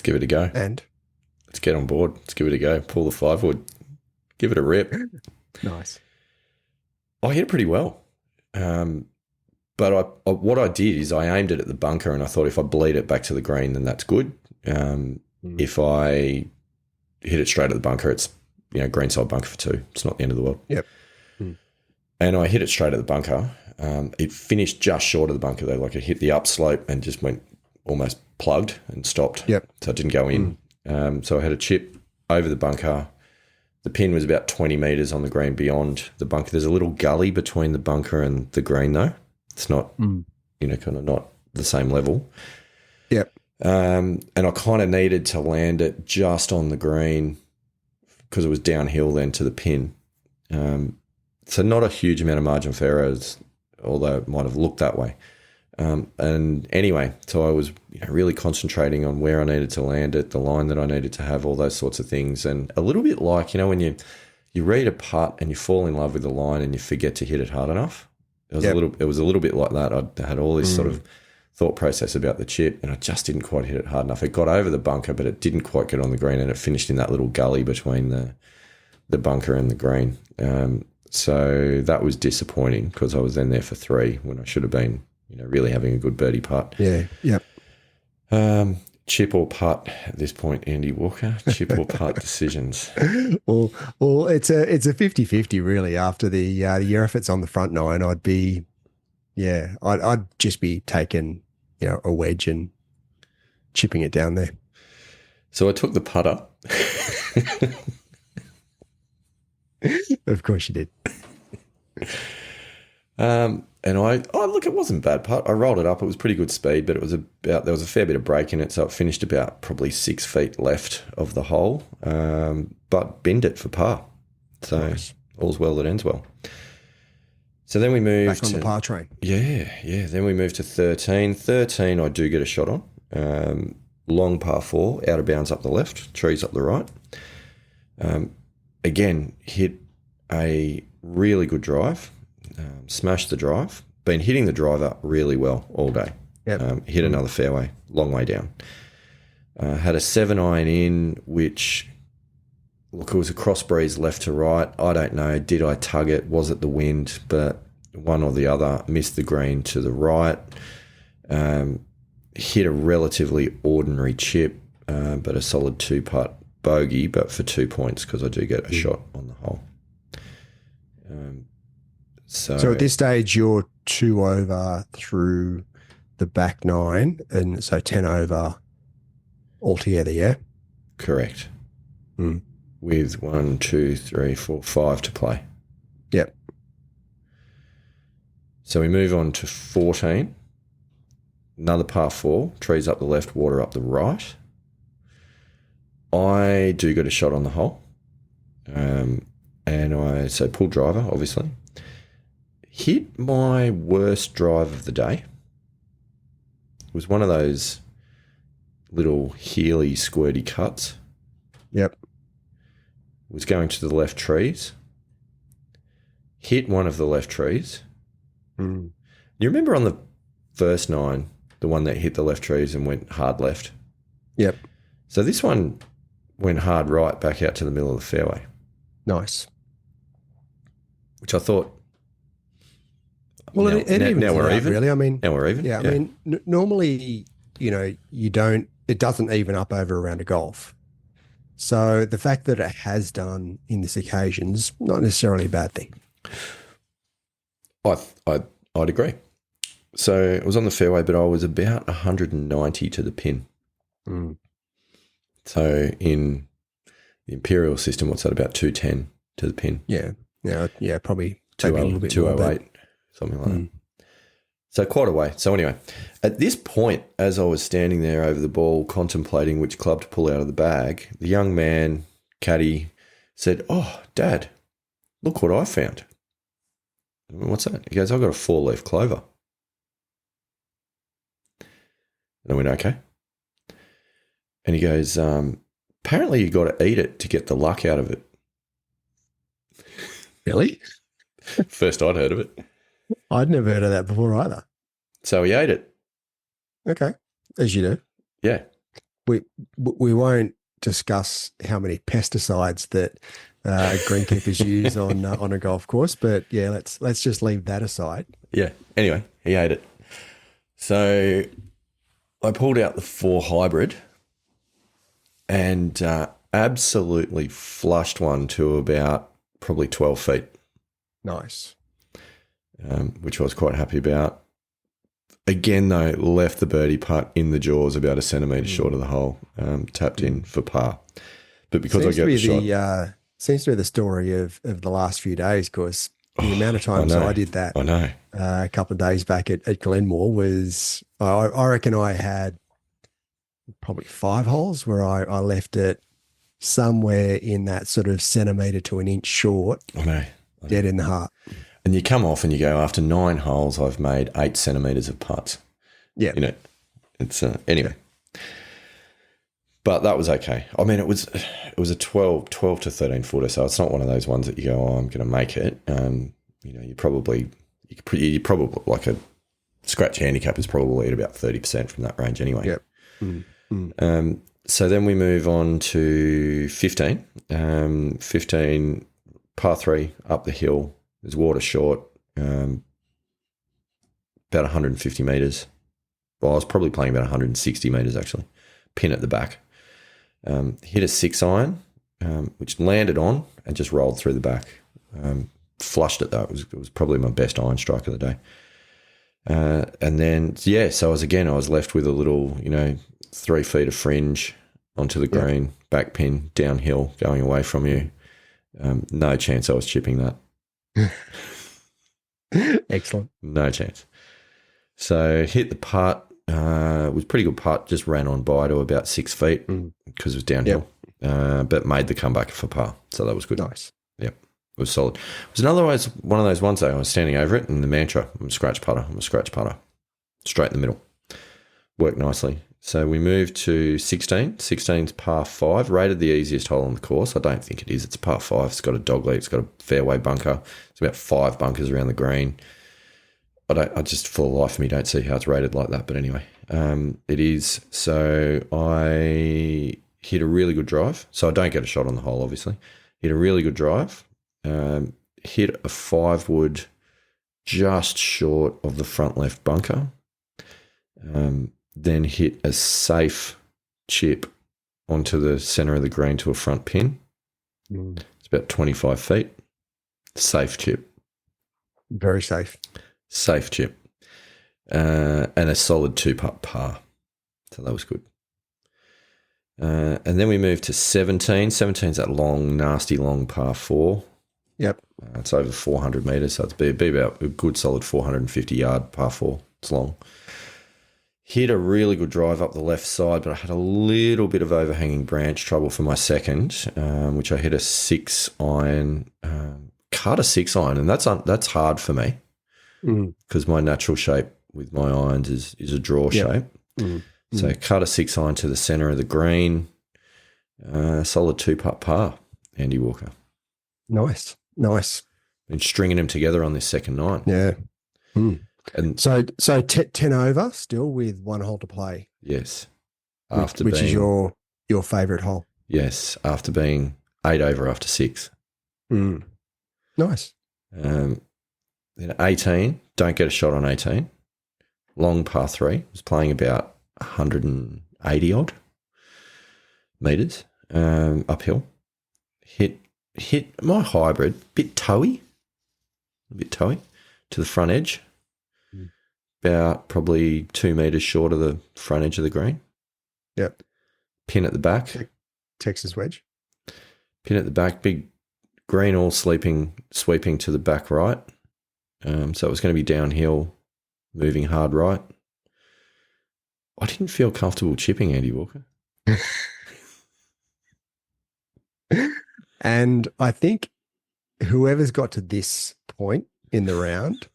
give it a go. And? Let's get on board. Let's give it a go. Pull the 5-wood. Give it a rip. Nice. I hit it pretty well. But what I did is I aimed it at the bunker, and I thought if I bleed it back to the green, then that's good. If I hit it straight at the bunker, it's, greenside bunker for 2. It's not the end of the world. Yep. And I hit it straight at the bunker. It finished just short of the bunker though. Like it hit the upslope and just went almost plugged and stopped. Yep. So it didn't go in. So I had a chip over the bunker. The pin was about 20 metres on the green beyond the bunker. There's a little gully between the bunker and the green though. It's not, kind of not the same level. Yep. And I kind of needed to land it just on the green because it was downhill then to the pin. So not a huge amount of margin for errors, although it might have looked that way. And anyway, so I was really concentrating on where I needed to land it, the line that I needed to have, all those sorts of things. And a little bit like, when you read a putt and you fall in love with the line and you forget to hit it hard enough. It was a little bit like that. I had all this sort of thought process about the chip, and I just didn't quite hit it hard enough. It got over the bunker, but it didn't quite get on the green, and it finished in that little gully between the bunker and the green. So that was disappointing because I was then there for 3 when I should have been, really having a good birdie putt. Yeah. Yep. Chip or putt at this point, Andy Walker? Chip or putt decisions? Well, it's a 50-50 really. After your efforts on the front 9, I'd just be taking, a wedge and chipping it down there. So I took the putter. Of course you did. And look, it wasn't a bad putt. I rolled it up. It was pretty good speed, but there was a fair bit of break in it, so it finished about probably 6 feet left of the hole, but binned it for par. So nice. All's well that ends well. So then we moved back on the par train. Yeah. Then we moved to 13. 13, I do get a shot on. Long par 4, out of bounds up the left, trees up the right. Again, hit a really good drive. Smashed the drive. Been hitting the driver really well all day. Yep. Hit another fairway, long way down. Had a 7-iron in, which, look, it was a cross breeze left to right. I don't know. Did I tug it? Was it the wind? But one or the other. Missed the green to the right. Hit a relatively ordinary chip, but a solid 2-putt bogey, but for 2 points because I do get a shot on the hole. So at this stage, you're 2 over through the back 9, and so 10 over altogether, yeah? Correct. With 1, 2, 3, 4, 5 to play. Yep. So we move on to 14. Another par 4, trees up the left, water up the right. I do get a shot on the hole. And so pull driver, obviously. Hit my worst drive of the day. It was one of those little heely squirty cuts. Yep. Was going to the left trees. Hit one of the left trees. You remember on the first 9, the one that hit the left trees and went hard left? Yep. So this one went hard right back out to the middle of the fairway. Nice. Which I thought, well, now we're even. Really, I mean, now we're even. Yeah, I mean, normally, it doesn't even up over a round of golf. So the fact that it has done in this occasion is not necessarily a bad thing. I'd agree. So it was on the fairway, but I was about 190 to the pin. So in the imperial system, what's that, about 210 to the pin? Yeah, probably a little bit 208, something like that. So quite a way. So anyway, at this point, as I was standing there over the ball contemplating which club to pull out of the bag, the young man, caddy, said, "Oh, Dad, look what I found." I went, "What's that?" He goes, "I've got a 4-leaf clover." And I went, "Okay." And he goes, "Apparently you got to eat it to get the luck out of it." Really? First I'd heard of it. I'd never heard of that before either. So he ate it. Okay, as you do. Yeah. We won't discuss how many pesticides that greenkeepers use on a golf course. But yeah, let's just leave that aside. Yeah. Anyway, he ate it. So I pulled out the 4 hybrid and absolutely flushed one to about probably 12 feet. Nice. Which I was quite happy about. Again, though, left the birdie putt in the jaws about a centimetre short of the hole, tapped in for par. But because I get the shot... seems to be the story of the last few days, because the amount of times I did that I know. A couple of days back at Glenmore was, I reckon I had probably 5 holes where I left it somewhere in that sort of centimetre to an inch short. I know. Dead in the heart. And you come off and you go, after 9 holes, I've made 8 centimetres of putts. Yeah. You know, it's anyway. But that was okay. I mean, it was a 12 to 13 footer, so it's not one of those ones that you go, oh, I'm going to make it. You know, you probably like a scratch handicap is probably at about 30% from that range anyway. Yep. So then we move on to 15. 15, par 3 up the hill. There's water short, about 150 metres. Well, I was probably playing about 160 metres actually. Pin at the back. Hit a 6-iron, which landed on and just rolled through the back. Flushed it though. It was probably my best iron strike of the day. And then, so I was left with a little, 3 feet of fringe onto the green, back pin, downhill, going away from you. No chance I was chipping that. Excellent. No chance. So hit the putt. It was a pretty good putt. Just ran on by to about 6 feet because it was downhill. But made the comeback for par. So that was good. Nice. Yep. It was solid. It was one of those ones though. I was standing over it and the mantra, I'm a scratch putter. Straight in the middle. Worked nicely. So we moved to 16. 16's par 5. Rated the easiest hole on the course. I don't think it is. It's a par 5. It's got a dogleg. It's got a fairway bunker. It's about 5 bunkers around the green. I just, for the life of me, don't see how it's rated like that. But anyway, it is. So I hit a really good drive. So I don't get a shot on the hole, obviously. Hit a really good drive. Hit a 5-wood just short of the front left bunker. Then hit a safe chip onto the centre of the green to a front pin. It's about 25 feet. Safe chip. Very safe. Safe chip. And a solid 2-putt par. So that was good. And then we moved to 17. 17's that long, nasty long par 4. Yep. It's over 400 metres, so it's be about a good solid 450-yard par 4. It's long. Hit a really good drive up the left side, but I had a little bit of overhanging branch trouble for my second, which I hit a 6-iron, cut a 6-iron, and that's hard for me because my natural shape with my irons is a draw shape. So cut a 6-iron to the centre of the green, solid 2-putt par, Andy Walker. Nice. Been stringing them together on this second 9. Yeah. And so 10 over still with 1 hole to play. Yes. Which is your favourite hole. Yes, after being 8 over after 6. Nice. Then 18, don't get a shot on 18. Long par 3, was playing about 180 odd metres uphill. Hit my hybrid, a bit toey to the front edge. About probably 2 metres short of the front edge of the green. Yep. Pin at the back. Texas wedge. Pin at the back, big green all sweeping to the back right. So it was going to be downhill, moving hard right. I didn't feel comfortable chipping, Andy Walker. And I think whoever's got to this point in the round,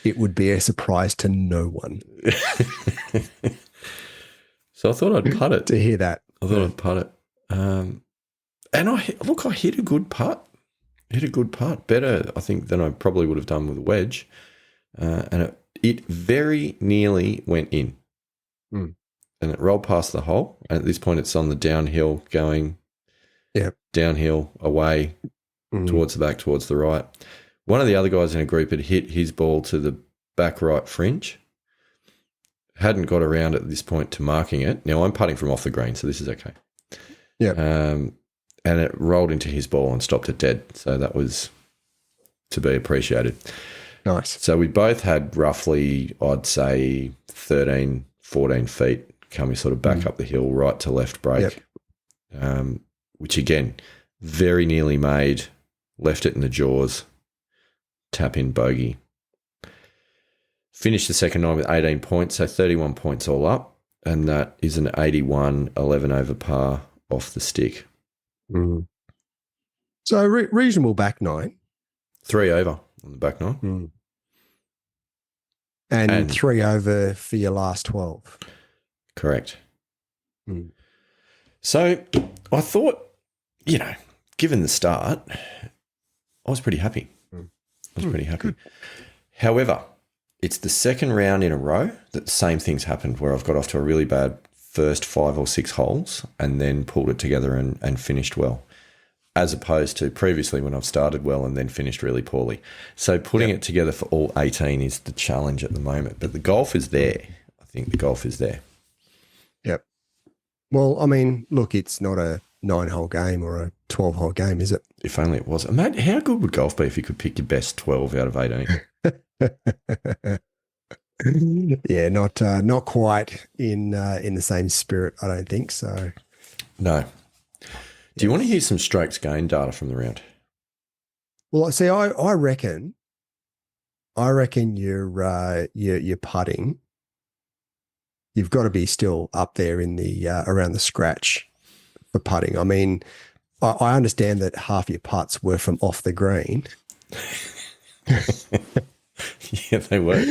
it would be a surprise to no one. So I thought I'd putt it. To hear that. I thought I'd putt it. And I hit a good putt. Better, I think, than I probably would have done with a wedge. And it very nearly went in. And it rolled past the hole. And at this point, it's on the downhill going Yeah. downhill, away, towards the back, towards the right. One of the other guys in a group had hit his ball to the back right fringe. Hadn't got around at this point to marking it. Now I'm putting from off the green, so this is okay. Yeah. And it rolled into his ball and stopped it dead. So that was to be appreciated. Nice. So we both had roughly, I'd say, 13, 14 feet coming sort of back up the hill, right to left break, which again, very nearly made, left it in the jaws, tap in bogey. Finished the second nine with 18 points, so 31 points all up, and that is an 81, 11 over par off the stick. So reasonable back nine. 3 over on the back nine. And 3 over for your last 12. Correct. So I thought, given the start, I was pretty happy. Good. However, it's the second round in a row that the same things happened where I've got off to a really bad first 5 or 6 holes and then pulled it together and finished well, as opposed to previously when I've started well and then finished really poorly. So putting it together for all 18 is the challenge at the moment. But the golf is there. I think the golf is there. Yep. Well, I mean, look, it's not a 9-hole game or a 12-hole game, is it? If only it was. Mate, how good would golf be if you could pick your best 12 out of 18? Yeah, not quite in the same spirit, I don't think so. No. Do you want to hear some strokes gained data from the round? Well, see, I reckon your putting, you've got to be still up there in the around the scratch for putting. I mean, I understand that half your putts were from off the green. Yeah, they were.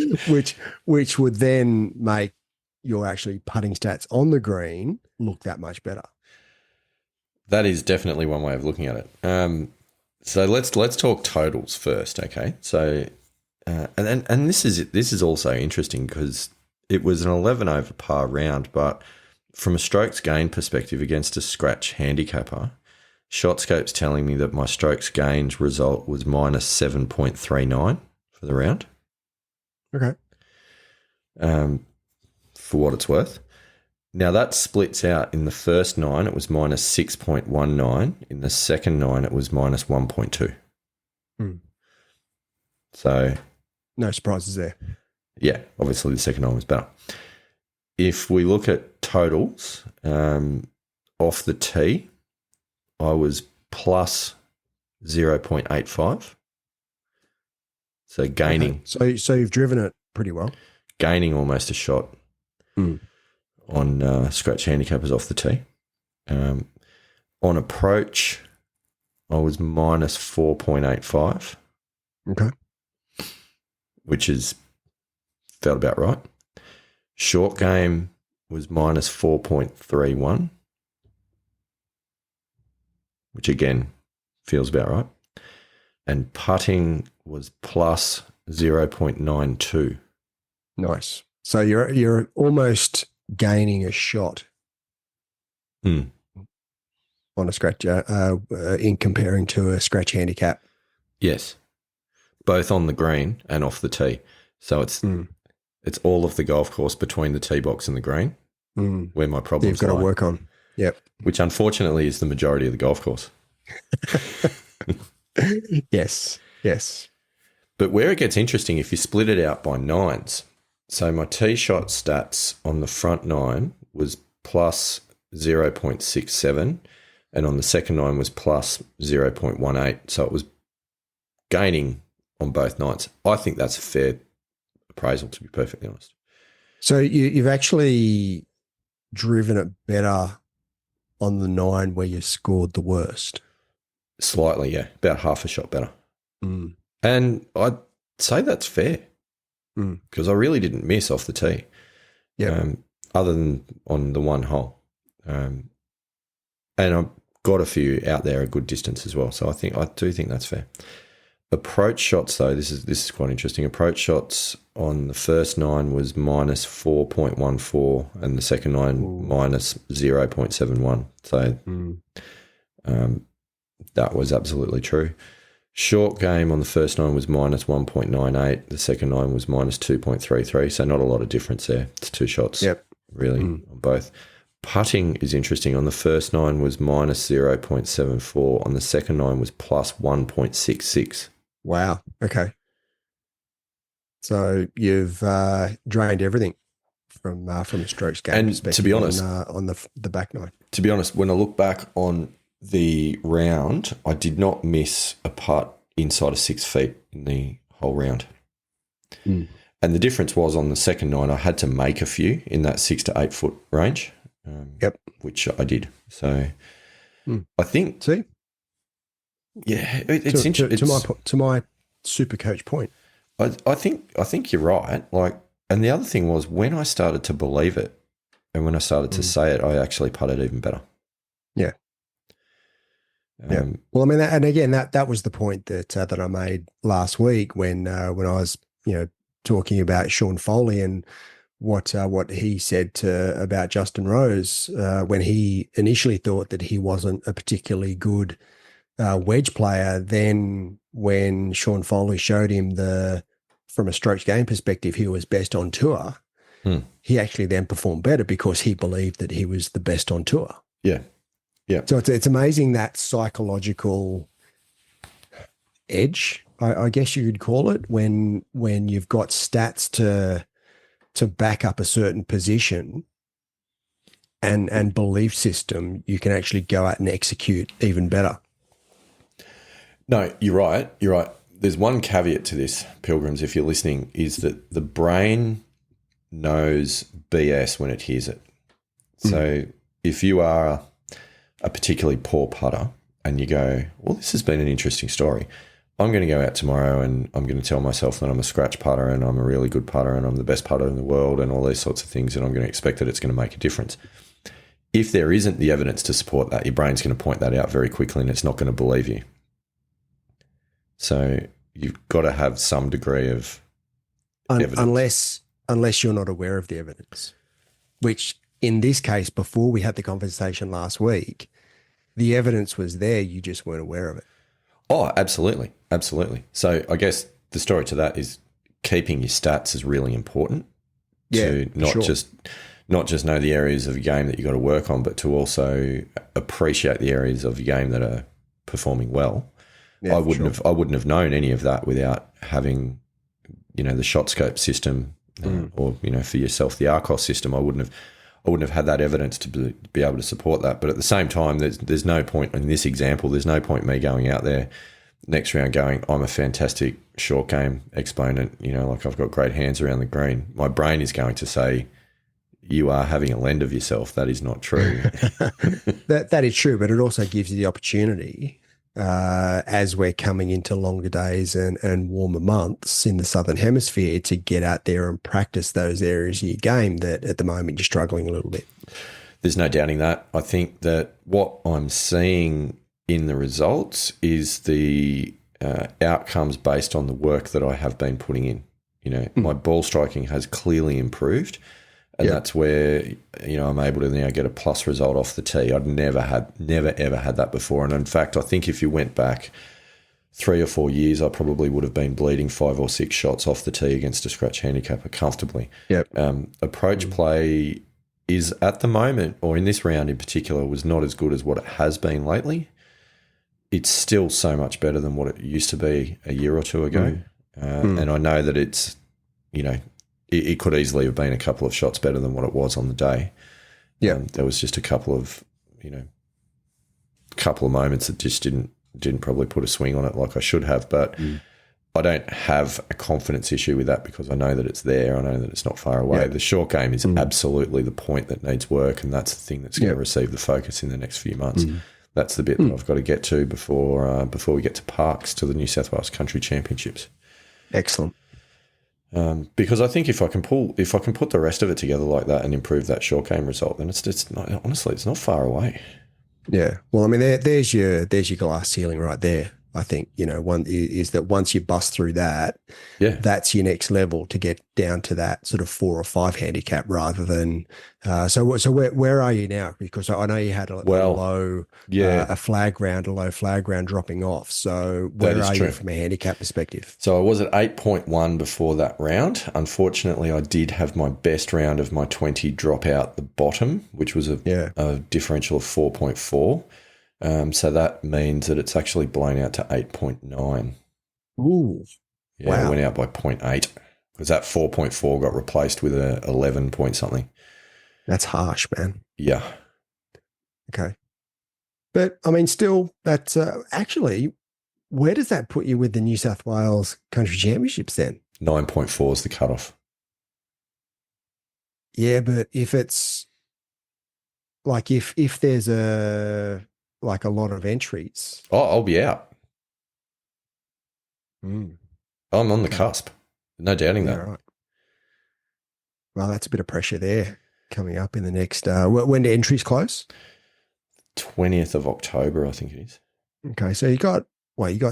which would then make your actually putting stats on the green look that much better. That is definitely one way of looking at it. So let's talk totals first, okay? So, and this is also interesting because it was an 11 over par round, but from a strokes gained perspective against a scratch handicapper, ShotScope's telling me that my strokes gained result was minus 7.39 for the round. Okay. For what it's worth. Now that splits out in the first 9, it was minus 6.19. In the second 9, it was minus 1.2. So. No surprises there. Yeah, obviously the second 9 was better. If we look at totals, off the tee, I was plus 0.85. So gaining. Okay. So you've driven it pretty well. Gaining almost a shot on scratch handicappers off the tee. On approach, I was minus 4.85. Okay. Which felt about right. Short game was minus 4.31, which again feels about right. And putting was plus 0.92. Nice. So you're almost gaining a shot on a scratch in comparing to a scratch handicap. Yes, both on the green and off the tee. So it's all of the golf course between the tee box and the green where my problems you've got to work on. Yep. Which unfortunately is the majority of the golf course. Yes. But where it gets interesting, if you split it out by 9s, so my tee shot stats on the front 9 was plus 0.67 and on the second 9 was plus 0.18. So it was gaining on both 9s. I think that's a fair appraisal, to be perfectly honest. So you've actually driven it better on the 9 where you scored the worst? Slightly, yeah. About half a shot better. And I'd say that's fair because I really didn't miss off the tee, other than on the one hole. And I've got a few out there a good distance as well. So I do think that's fair. Approach shots, though, this is quite interesting. Approach shots on the first 9 was minus 4.14 and the second 9 minus 0.71. So That was absolutely true. Short game on the first 9 was minus 1.98. The second 9 was minus 2.33. So not a lot of difference there. It's 2 shots, really, on both. Putting is interesting. On the first 9 was minus 0.74. On the second 9 was plus 1.66. Wow. Okay. So you've drained everything from a strokes game And perspective. to be honest, on the back 9. To be honest, when I look back on the round, I did not miss a putt inside of 6 feet in the whole round. And the difference was on the second 9, I had to make a few in that 6 to 8 foot range, which I did. So I think, see, it's interesting. To my super coach point, I think you're right. Like, and the other thing was when I started to believe it, and when I started to say it, I actually putted even better. Yeah. Well, I mean, that was the point that I made last week when I was talking about Sean Foley and what he said about Justin Rose when he initially thought that he wasn't a particularly good wedge player. Then when Sean Foley showed him from a strokes game perspective, he was best on tour. He actually then performed better because he believed that he was the best on tour. Yeah. Yeah. So it's amazing that psychological edge, I guess you could call it, when you've got stats to back up a certain position and belief system, you can actually go out and execute even better. No, you're right. You're right. There's one caveat to this, Pilgrims, if you're listening, is that the brain knows BS when it hears it. So if you are a particularly poor putter and you go, well, this has been an interesting story. I'm going to go out tomorrow and I'm going to tell myself that I'm a scratch putter and I'm a really good putter and I'm the best putter in the world and all these sorts of things, and I'm going to expect that it's going to make a difference. If there isn't the evidence to support that, your brain's going to point that out very quickly and it's not going to believe you. So you've got to have some degree of evidence. Unless you're not aware of the evidence, which in this case, before we had the conversation last week, the evidence was there. You just weren't aware of it. Oh, absolutely. Absolutely. So I guess the story to that is keeping your stats is really important to not just know the areas of your game that you've got to work on, but to also appreciate the areas of your game that are performing well. Yeah, I wouldn't have known any of that without having, the shot scope system or, for yourself, the Arcos system. I wouldn't have had that evidence to be able to support that. But at the same time, there's no point in this example. There's no point in me going out there next round going, I'm a fantastic short game exponent. Like I've got great hands around the green. My brain is going to say, you are having a lend of yourself. That is not true. That is true, but it also gives you the opportunity as we're coming into longer days and warmer months in the Southern Hemisphere to get out there and practice those areas of your game that at the moment you're struggling a little bit. There's no doubting that. I think that what I'm seeing in the results is the outcomes based on the work that I have been putting in. My ball striking has clearly improved. And that's where, I'm able to now get a plus result off the tee. I'd never ever had that before. And in fact, I think if you went back 3 or 4 years, I probably would have been bleeding 5 or 6 shots off the tee against a scratch handicapper comfortably. Yep. Approach play is at the moment, or in this round in particular, was not as good as what it has been lately. It's still so much better than what it used to be a year or two ago. And I know that it's, it could easily have been a couple of shots better than what it was on the day. Yeah, there was just a couple of moments that just didn't probably put a swing on it like I should have. But I don't have a confidence issue with that because I know that it's there. I know that it's not far away. Yeah. The short game is absolutely the point that needs work, and that's the thing that's going to receive the focus in the next few months. That's the bit that I've got to get to before we get to Parks, to the New South Wales Country Championships. Excellent. Because I think if I can put the rest of it together like that and improve that short game result, then it's not, honestly, it's not far away. Yeah. Well, I mean, there's your glass ceiling right there. I think, one is that once you bust through that, Yeah. that's your next level to get down to that sort of 4 or 5 handicap rather than. So where are you now? Because I know you had a low, yeah, a low flag round dropping off. So that where is are true. you from a handicap perspective? So I was at 8.1 before that round. Unfortunately, I did have my best round of my 20 drop out the bottom, which was a differential of 4.4. So that means that it's actually blown out to 8.9. Ooh. Yeah, Wow. It went out by 0.8 because that 4.4 got replaced with a 11 point something. That's harsh, man. Yeah. Okay. But I mean, still, that's actually, where does that put you with the New South Wales Country Championships then? 9.4 is the cutoff. Yeah, but if it's like if there's a lot of entries. Oh, I'll be out. Mm. I'm on the Okay. cusp. No doubting Yeah, that. right. Well, that's a bit of pressure there coming up in the next. When do entries close? 20th of October, I think it is. Okay, so you got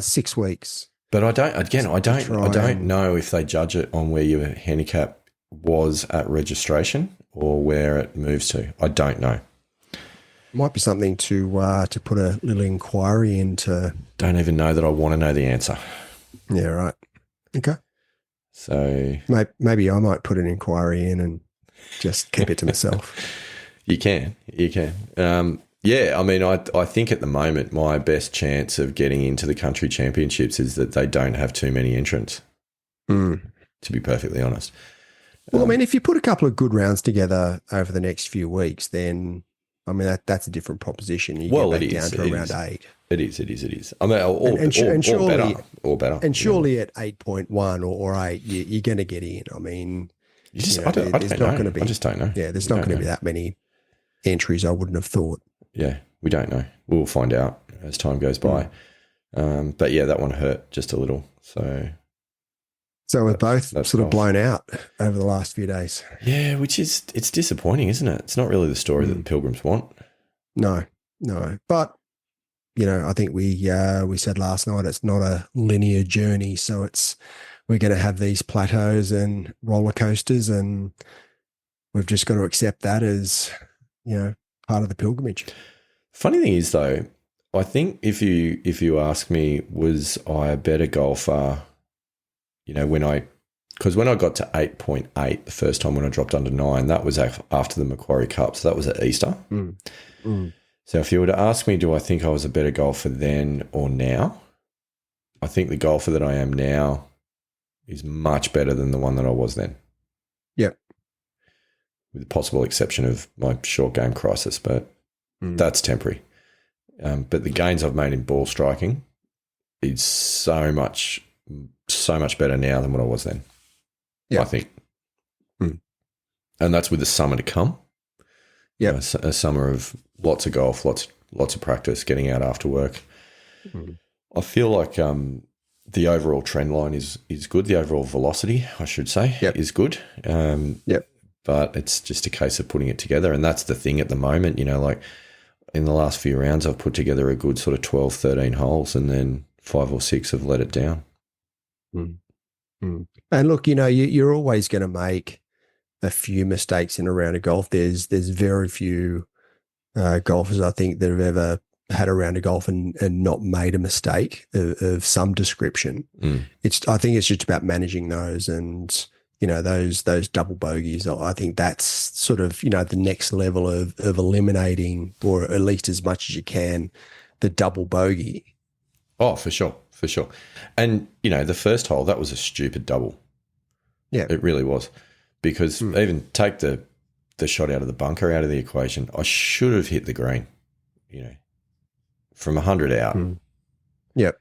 6 weeks. But I don't and- know if they judge it on where your handicap was at registration or where it moves to. I don't know. Might be something to put a little inquiry into. Don't even know that I want to know the answer. Yeah, right. Okay. So maybe I might put an inquiry in and just keep it to myself. You can. Yeah, I mean, I think at the moment my best chance of getting into the country championships is that they don't have too many entrants, to be perfectly honest. Well, I mean, if you put a couple of good rounds together over the next few weeks, then, I mean, that's a different proposition. You get back down to around 8. It is. I mean, or better. And surely at 8.1 or 8, you're going to get in. I mean, I just don't know. Yeah, there's not going to be that many entries, I wouldn't have thought. Yeah, we don't know. We'll find out as time goes by. But yeah, that one hurt just a little. So we're both sort of blown out over the last few days. Yeah, it's disappointing, isn't it? It's not really the story that the Pilgrims want. No. But, I think we said last night it's not a linear journey. So we're going to have these plateaus and roller coasters, and we've just got to accept that as, part of the pilgrimage. Funny thing is, though, I think if you ask me, was I a better golfer, when I got to 8.8 the first time when I dropped under 9, that was after the Macquarie Cup, so that was at Easter. So if you were to ask me, do I think I was a better golfer then or now, I think the golfer that I am now is much better than the one that I was then. Yep. With the possible exception of my short game crisis, but that's temporary. But the gains I've made in ball striking is so much better now than what I was then. Yeah, I think. And that's with the summer to come. Yeah, a summer of lots of golf, lots of practice, getting out after work. I feel like the overall trend line is good. The overall velocity, I should say, is good. But it's just a case of putting it together. And that's the thing at the moment, like in the last few rounds, I've put together a good sort of 12, 13 holes, and then 5 or 6 have let it down. And look, you're always going to make a few mistakes in a round of golf. There's very few golfers, I think, that have ever had a round of golf and not made a mistake of some description. I think it's just about managing those, and those double bogeys. I think that's sort of the next level of eliminating, or at least as much as you can, the double bogey. Oh, for sure. And the first hole, that was a stupid double. Yeah, it really was, because even take the shot out of the bunker out of the equation, I should have hit the green. From 100 out. Yep.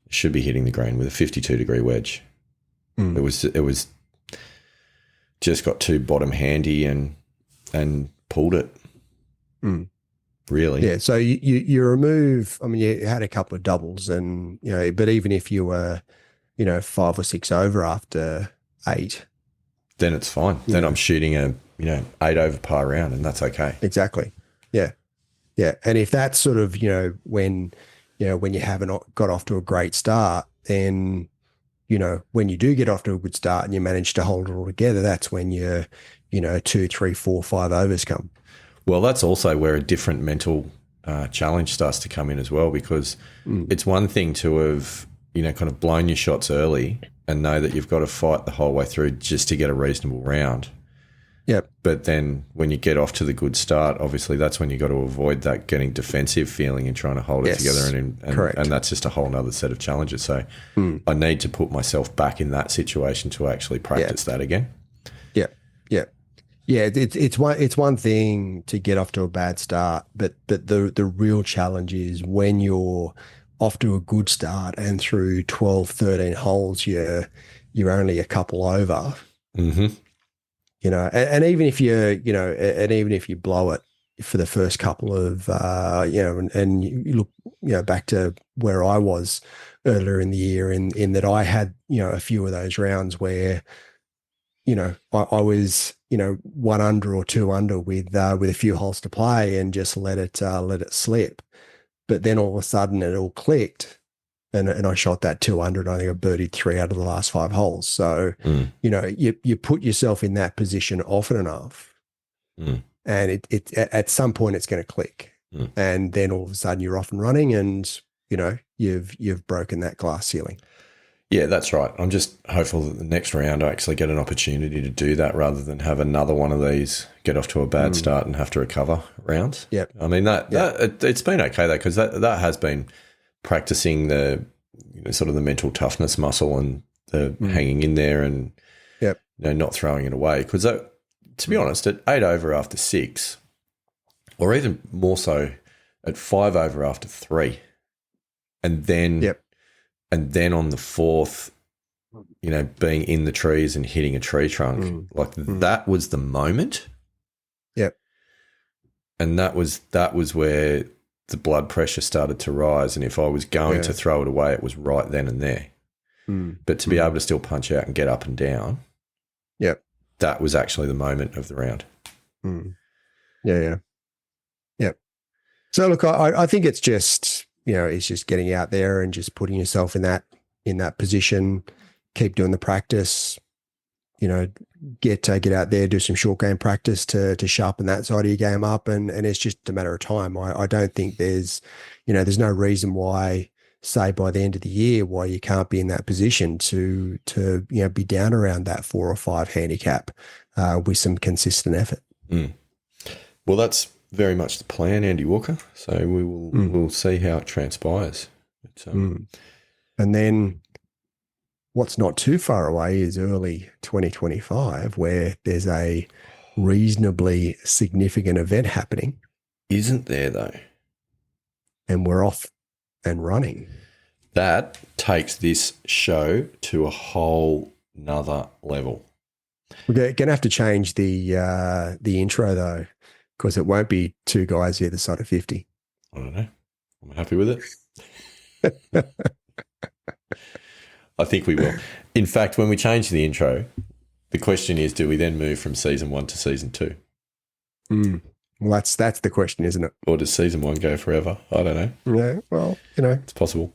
Should be hitting the green with a 52-degree wedge. It was just got too bottom handy and pulled it. Really. Yeah. So you remove, I mean, you had a couple of doubles, and, but even if you were, 5 or 6 over after 8, then it's fine. Then I'm shooting a, 8 over par round, and that's okay. Exactly. Yeah. Yeah. And if that's sort of, when, when you haven't got off to a great start, then, when you do get off to a good start and you manage to hold it all together, that's when your, 2, 3, 4, 5 overs come. Well, that's also where a different mental challenge starts to come in as well, because it's one thing to have, kind of blown your shots early and know that you've got to fight the whole way through just to get a reasonable round. Yep. But then when you get off to the good start, obviously that's when you got to avoid that getting defensive feeling and trying to hold it together. And that's just a whole nother set of challenges. So I need to put myself back in that situation to actually practice that again. Yeah. Yeah. Yeah. It's one thing to get off to a bad start, but the real challenge is when you're off to a good start and through 12, 13 holes, you're only a couple over. Mm-hmm. And even if you blow it for the first couple of, and you look, back to where I was earlier in the year in that I had, a few of those rounds where, I was, 1 under or 2 under with a few holes to play and just let it slip. But then all of a sudden it all clicked. And I shot that 200. I think I birdied 3 out of the last 5 holes. So, you put yourself in that position often enough, and it at some point it's going to click, and then all of a sudden you're off and running, and you've broken that glass ceiling. Yeah, that's right. I'm just hopeful that the next round I actually get an opportunity to do that rather than have another one of these get off to a bad start and have to recover rounds. Yep. I mean it's been okay though, because that has been practicing the sort of the mental toughness muscle and the hanging in there and not throwing it away. Because to be honest, at 8 over after 6, or even more so at 5 over after 3, and then on the 4th, being in the trees and hitting a tree trunk, that was the moment. Yep. And that was where the blood pressure started to rise, and if I was going to throw it away, it was right then and there. But to be able to still punch out and get up and down, that was actually the moment of the round. Yeah. So look, I think it's just it's just getting out there and just putting yourself in that position. Keep doing the practice. Get out there, do some short game practice to sharpen that side of your game up, and it's just a matter of time. I don't think there's no reason why, say by the end of the year, why you can't be in that position to be down around that 4 or 5 handicap with some consistent effort. Well, that's very much the plan, Andy Walker. So we'll see how it transpires. And then what's not too far away is early 2025, where there's a reasonably significant event happening. Isn't there, though? And we're off and running. That takes this show to a whole nother level. We're going to have to change the intro, though, because it won't be 2 guys either side of 50. I don't know. I'm happy with it. I think we will. In fact, when we change the intro, the question is, do we then move from season 1 to season 2? Well, that's the question, isn't it? Or does season 1 go forever? I don't know. Yeah, well, it's possible.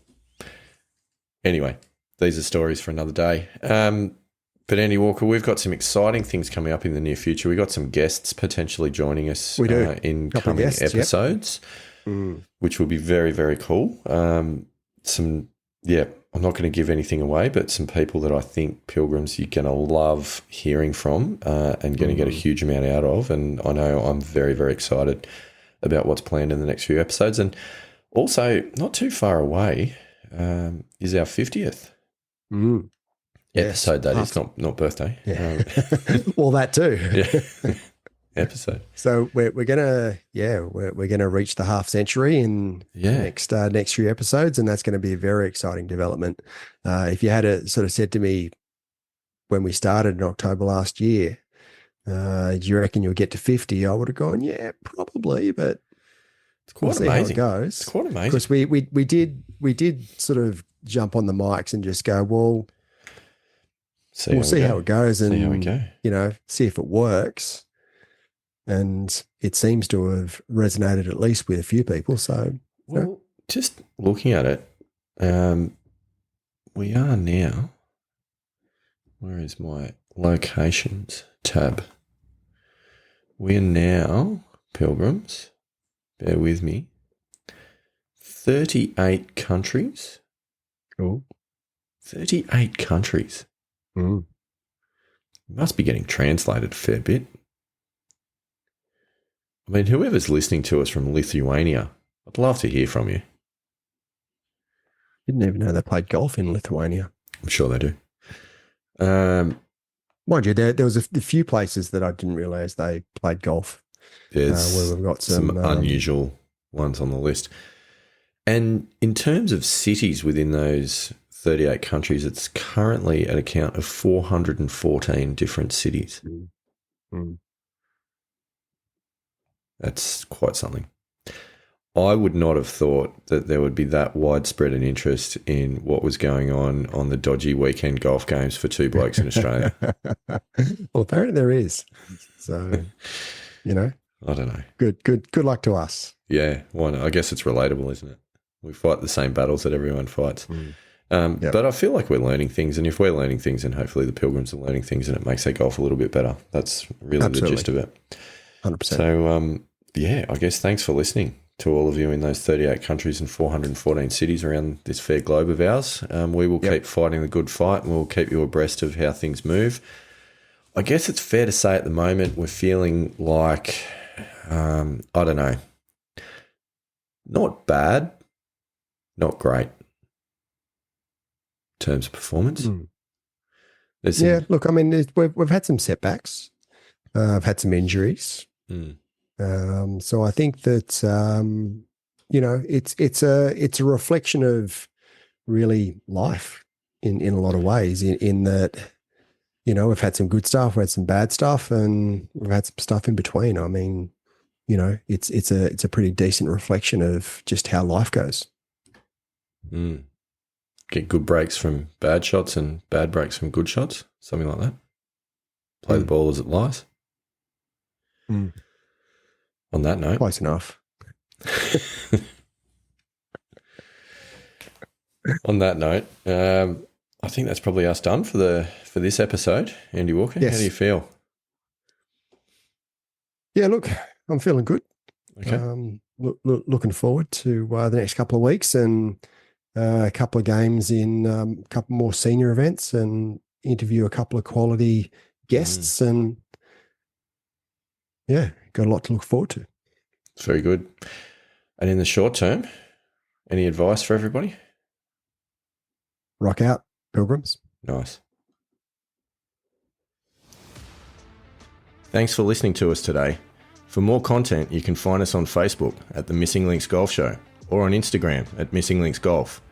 Anyway, these are stories for another day. But Andy Walker, we've got some exciting things coming up in the near future. We've got some guests potentially joining us in coming episodes, which will be very, very cool. I'm not going to give anything away, but some people that I think, Pilgrims, you're going to love hearing from and going to get a huge amount out of. And I know I'm very, very excited about what's planned in the next few episodes. And also, not too far away is our 50th episode. That is not birthday. Yeah. Well, that too. Yeah. Episode. So we're gonna reach the half century in the next few episodes, and that's going to be a very exciting development. If you had sort of said to me when we started in October last year, do you reckon you'll get to 50? I would have gone, yeah, probably, but it's quite amazing. How it goes. It's quite amazing because we did sort of jump on the mics and just go, well, we'll see how it goes, and see if it works. And it seems to have resonated at least with a few people. So, just looking at it, we are now. Where is my locations tab? We are now, pilgrims, bear with me, 38 countries. Cool. 38 countries. Mm. Must be getting translated a fair bit. I mean, whoever's listening to us from Lithuania, I'd love to hear from you. Didn't even know they played golf in Lithuania. I'm sure they do. Mind you, there was a few places that I didn't realise they played golf. There's where we've got some unusual ones on the list. And in terms of cities within those 38 countries, it's currently at a count of 414 different cities. Mm. Mm. That's quite something. I would not have thought that there would be that widespread an interest in what was going on the dodgy weekend golf games for two blokes in Australia. Well, apparently there is. So, I don't know. Good luck to us. Yeah, why not? I guess it's relatable, isn't it? We fight the same battles that everyone fights. Yep. But I feel like we're learning things, and if we're learning things, then hopefully the pilgrims are learning things, and it makes their golf a little bit better. That's really Absolutely. the gist of it. 100%. So, I guess thanks for listening to all of you in those 38 countries and 414 cities around this fair globe of ours. We will keep fighting the good fight, and we'll keep you abreast of how things move. I guess it's fair to say at the moment we're feeling like, I don't know, not bad, not great in terms of performance. Look, I mean, we've had some setbacks. I've had some injuries. So I think that it's a reflection of really life in a lot of ways. In that, we've had some good stuff, we've had some bad stuff, and we've had some stuff in between. I mean, it's a pretty decent reflection of just how life goes. Get good breaks from bad shots and bad breaks from good shots, something like that. Play the ball as it lies. On that note, Close enough. On that note, I think that's probably us done for this episode. Andy Walker, Yes. How do you feel? Yeah, look, I'm feeling good. Okay. Looking forward to the next couple of weeks and a couple of games in a couple more senior events and interview a couple of quality guests and got a lot to look forward to. Very good. And in the short term, any advice for everybody? Rock out, pilgrims. Nice. Thanks for listening to us today. For more content, you can find us on Facebook at The Missing Links Golf Show or on Instagram at Missing Links Golf.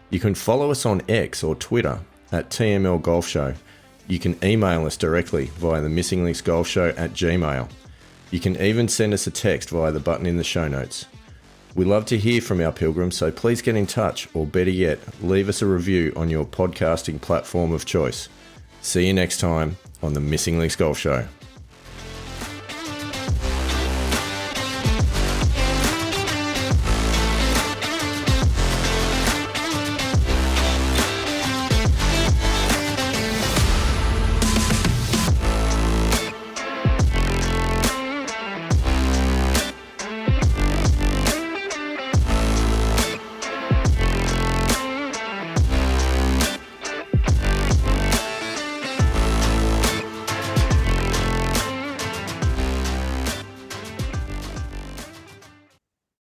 You can follow us on X or Twitter at TML Golf Show. You can email us directly via the Missing Links Golf Show at Gmail. You can even send us a text via the button in the show notes. We love to hear from our pilgrims, so please get in touch, or better yet, leave us a review on your podcasting platform of choice. See you next time on the Missing Links Golf Show.